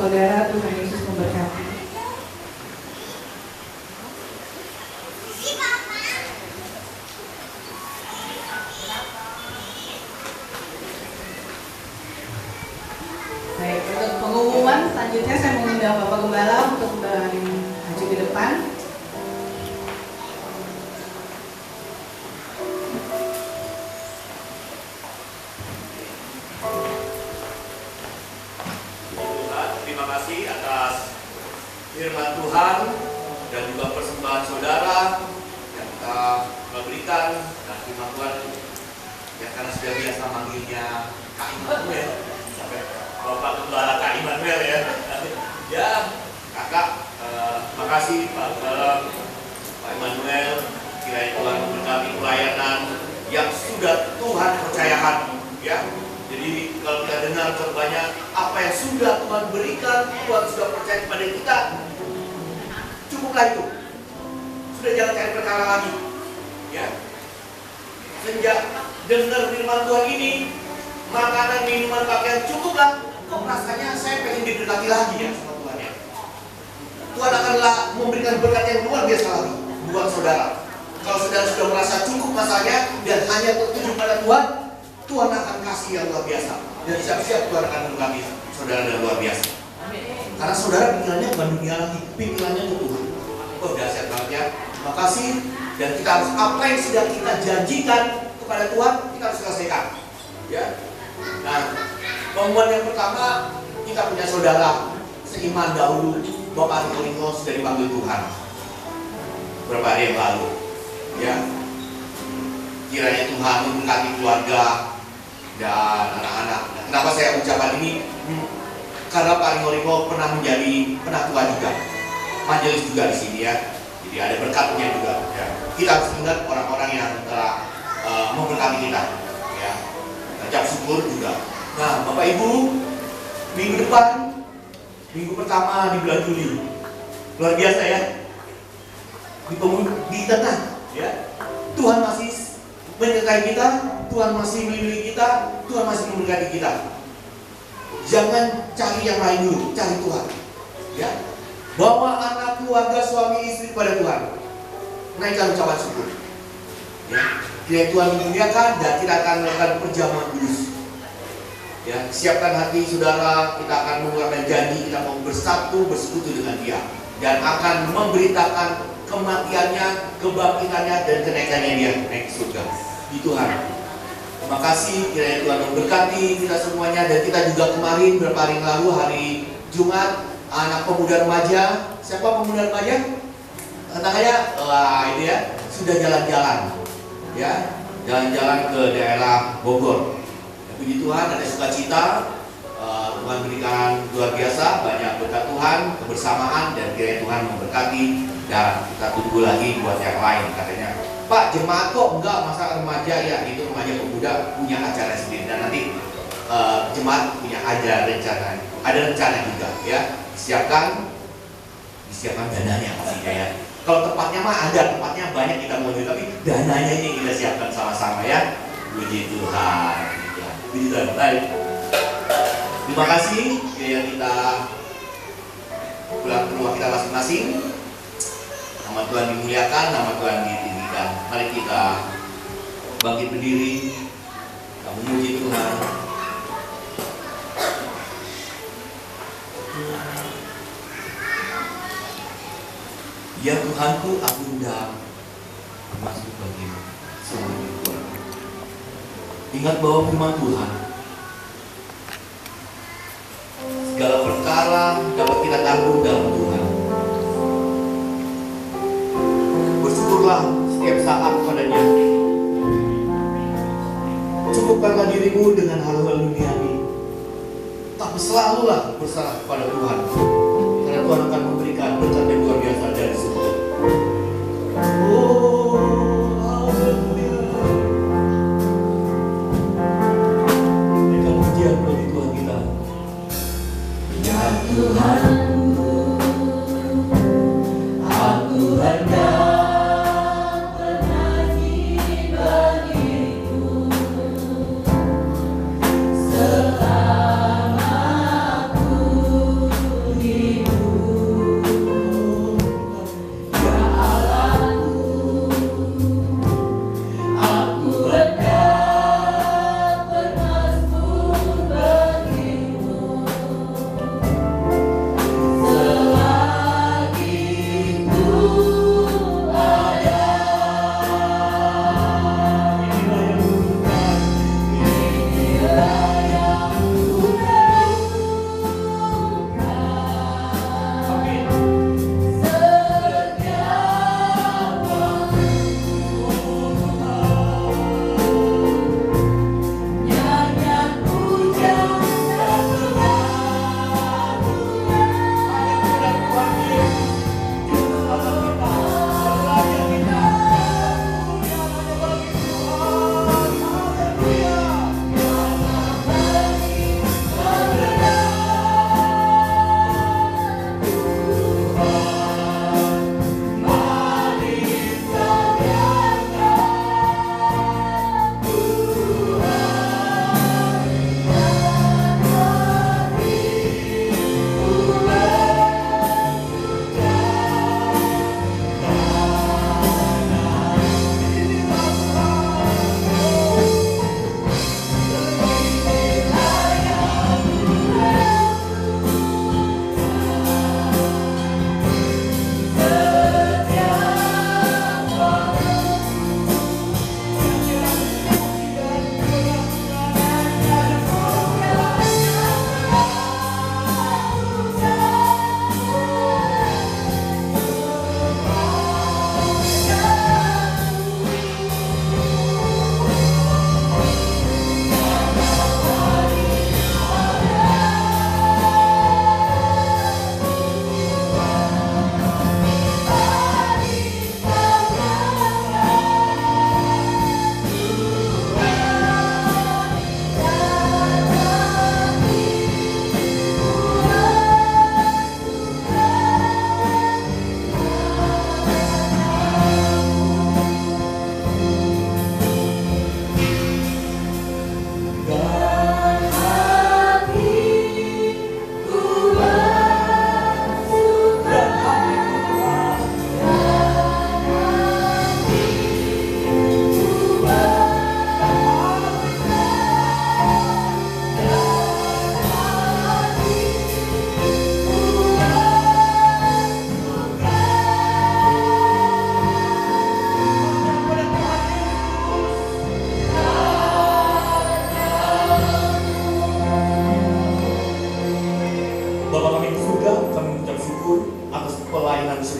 saudara. Tuhan Yesus memberkati. Baik, untuk pengumuman selanjutnya saya mengundang Bapak Gembala untuk maju ke depan. Tuhan, terima kasih atas firman Tuhan dan juga persembahan saudara yang kita berikan, dan firman Tuhan yang karena sudah biasa manggilnya Kak Immanuel, sampai Bapak Gembala Kak Immanuel ya. Ya, kakak, makasih Pak Immanuel, kiranya Tuhan memberkati pelayanan yang sudah Tuhan percayakan, ya. Jadi kalau kita dengar banyak apa yang sudah Tuhan berikan, Tuhan sudah percaya kepada kita, cukuplah itu. Sudah jangan cari perkara lagi, ya. Sejak dengar firman Tuhan ini, makanan, minuman, pakaian cukuplah. Kok rasanya saya pengen diberkati lagi ya sama Tuhan ya. Tuhan akanlah memberikan berkat yang luar biasa lagi buat saudara. Kalau saudara sudah merasa cukup masanya dan hanya tertuju pada Tuhan, Tuhan akan kasih yang luar biasa. Dan siap-siap Tuhan akan memberkati saudara dengan luar biasa. Karena saudara pikirannya bukan dunia lagi, pikirannya ke Tuhan. Oh, dahsyat banget ya. Makasih. Dan kita harus apa yang sudah kita janjikan kepada Tuhan, kita harus selesaikan. Ya. Nah, pengumuman yang pertama, kita punya saudara seiman dahulu, Bapak Nikolino sudah dipanggil Tuhan beberapa hari yang lalu. Ya, kiranya Tuhan memberkati keluarga dan anak-anak. Nah, kenapa saya ucapkan ini? Karena Pak Nikolino pernah menjadi penatua juga, majelis juga di sini ya. Jadi ada berkatnya juga. Ya. Kita harus ingat orang-orang yang telah memberkati kita. Ya, ucap syukur juga. Nah, Bapak Ibu, minggu depan, minggu pertama di bulan Juli, luar biasa ya. Di tengah, ya, Tuhan masih menyertai kita, Tuhan masih melindungi kita, Tuhan masih memberkati kita. Jangan cari yang lain dulu, cari Tuhan. Ya, bawa anak, keluarga, suami, istri kepada Tuhan. Naikkan ucapan syukur. Ya, kiranya Tuhan memuliakan dan kita akan melakukan perjamuan kudus. Ya, siapkan hati saudara, kita akan mengeluarkan janji, kita mau bersatu, bersekutu dengan Dia dan akan memberitakan kematiannya, kebangkitannya dan kenaikannya Dia naik ke surga. Di Tuhan. Terima kasih, kiranya Tuhan memberkati kita semuanya. Dan kita juga kemarin beberapa hari yang lalu, hari Jumat, anak pemuda remaja. Siapa pemuda remaja? Tangannya, wah ini ya, sudah jalan-jalan, ya, jalan-jalan ke daerah Bogor. Puji Tuhan, ada sukacita. Tuhan berikan luar biasa banyak berkat Tuhan, kebersamaan, dan kiranya Tuhan memberkati. Dan kita tunggu lagi buat yang lain. Katanya, Pak, jemaat kok enggak, masa remaja? Ya, itu remaja pemuda punya acara sendiri. Dan nanti jemaat punya ada rencana juga, ya. Disiapkan dananya pastinya ya. Kalau tempatnya mah ada, tempatnya banyak kita mau juga, tapi dananya ini kita siapkan sama-sama ya. Puji Tuhan. Puji Tuhan. Baik. Terima kasih ya, kita pulang ke rumah kita masing-masing. Nama Tuhan dimuliakan, nama Tuhan ditinggikan. Mari kita bangkit berdiri, kita memuji Tuhan. Ya Tuhanku, aku hendak masuk bagimu semuanya Tuhan. Ingat bahwa firman Tuhan, segala perkara dapat kita tanggung dalam Tuhan. Bersyukurlah setiap saat padanya. Cukupkanlah dirimu dengan hal-hal duniawi, tapi selalulah berserah kepada Tuhan, karena Tuhan akan memberikan berkat yang luar biasa dari surga. Oh, haleluya. Berikan pujian bagi Tuhan kita. Ya Tuhanku, aku hendak bernyanyi bagimu selama aku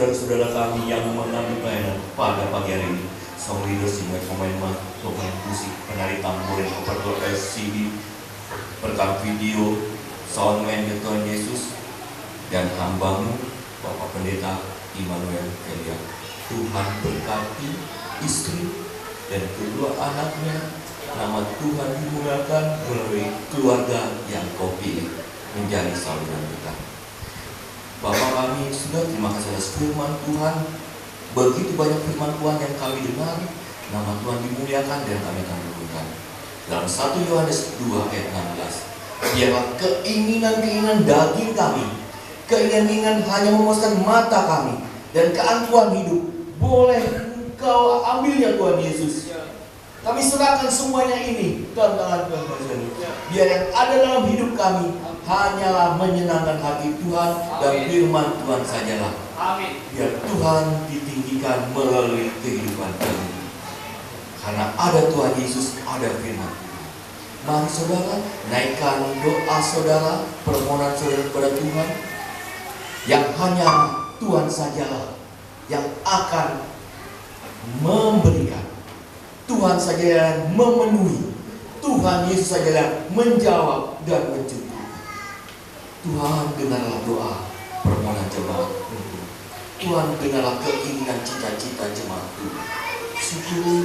saudara-saudara kami yang mengambil pelayanan pada pagi hari ini. Song leader, singer, pemain musik, penari tamborin, operator LCD, perekam video, soundman ya Tuhan Yesus, dan hambamu Bapak Pendeta Immanuel Elia. Tuhan berkati istri dan kedua anaknya. Nama Tuhan dimuliakan melalui keluarga yang Kau pilih menjadi saluran kita. Bapak kami sudah terima kasih atas firman Tuhan. Begitu banyak firman Tuhan yang kami dengar. Nama Tuhan dimuliakan dan kami akan renungkan. Dalam 1 Yohanes 2 ayat 16. Biarlah keinginan-keinginan daging kami, keinginan-keinginan hanya memuaskan mata kami, dan keangkuhan hidup boleh Engkau ambil ya Tuhan Yesus. Kami serahkan semuanya ini dalam tangan Tuhan. Biar yang ada dalam hidup kami hanyalah menyenangkan hati Tuhan dan firman Tuhan sajalah. Amin. Biar Tuhan ditinggikan melalui kehidupan kami. Karena ada Tuhan Yesus, ada firman Tuhan. Mari saudara, naikkan doa saudara, permohonan saudara kepada Tuhan. Yang hanya Tuhan sajalah yang akan memberikan. Tuhan saja yang memenuhi. Tuhan Yesus saja yang menjawab dan mencukupi. Tuhan dengarlah doa permohonan jemaat. Tuhan dengarlah keinginan cita-cita jemaat Tuhan. Syukur.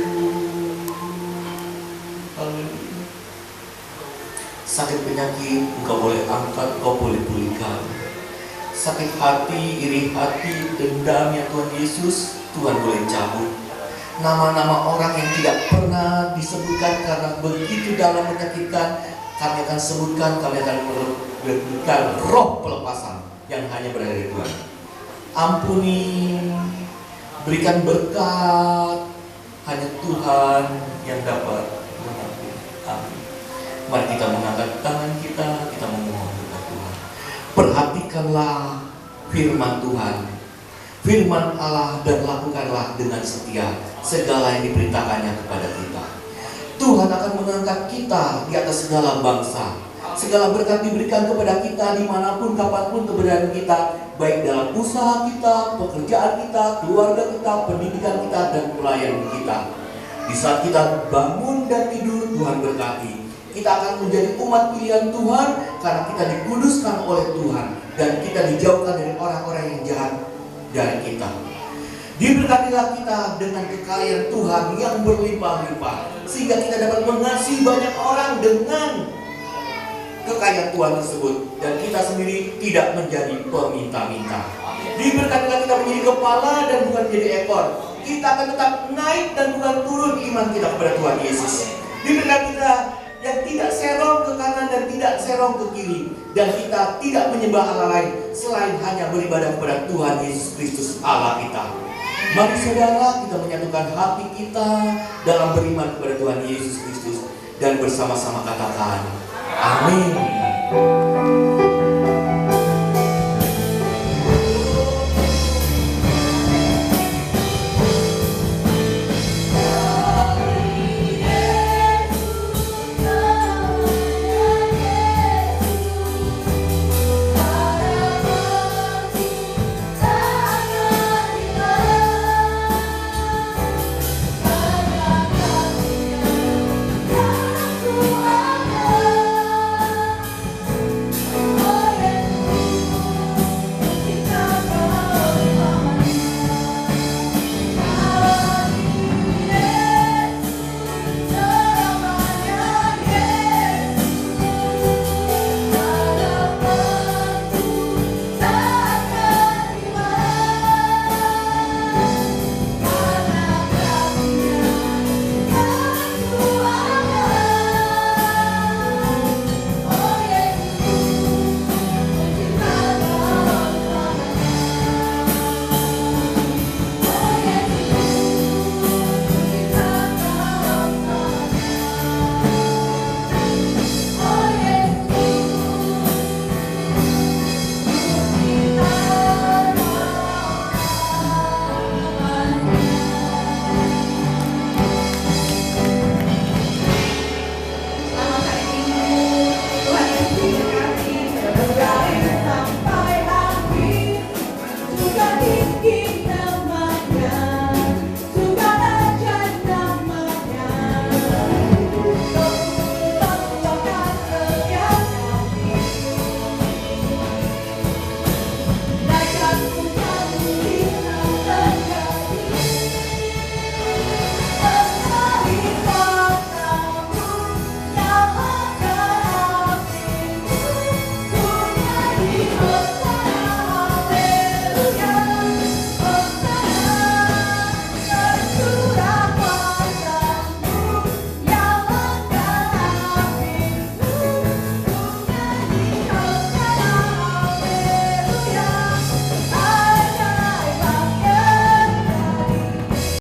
Haleluya. Sakit penyakit Engkau boleh angkat, Engkau boleh pulihkan. Sakit hati, iri hati, dendam ya Tuhan Yesus, Tuhan boleh cabut. Nama-nama orang yang tidak pernah disebutkan karena begitu dalam menyakitkan, kami akan sebutkan, kami akan memberikan roh pelepasan yang hanya berada di Tuhan. Ampuni, berikan berkat, hanya Tuhan yang dapat mengampuni. Amin. Mari kita mengangkat tangan kita memohon kepada Tuhan. Perhatikanlah firman Tuhan, firman Allah, dan lakukanlah dengan setia segala yang diperintahkannya kepada kita. Tuhan akan mengangkat kita di atas segala bangsa. Segala berkat diberikan kepada kita dimanapun, kapanpun keberadaan kita, baik dalam usaha kita, pekerjaan kita, keluarga kita, pendidikan kita, dan pelayanan kita. Di saat kita bangun dan tidur, Tuhan berkati. Kita akan menjadi umat pilihan Tuhan karena kita dikuduskan oleh Tuhan, dan kita dijauhkan dari orang-orang yang jahat dari kita. Diberkatilah kita dengan kekayaan Tuhan yang berlimpah-limpah, sehingga kita dapat mengasihi banyak orang dengan kekayaan Tuhan tersebut, dan kita sendiri tidak menjadi peminta-minta. Diberkatilah kita menjadi kepala dan bukan menjadi ekor. Kita akan tetap naik dan bukan turun iman kita kepada Tuhan Yesus. Diberkati kita yang tidak serong ke kanan dan tidak serong ke kiri, dan kita tidak menyembah Allah lain selain hanya beribadah kepada Tuhan Yesus Kristus Allah kita. Mari saudara, kita menyatukan hati kita dalam beriman kepada Tuhan Yesus Kristus dan bersama-sama katakan amin.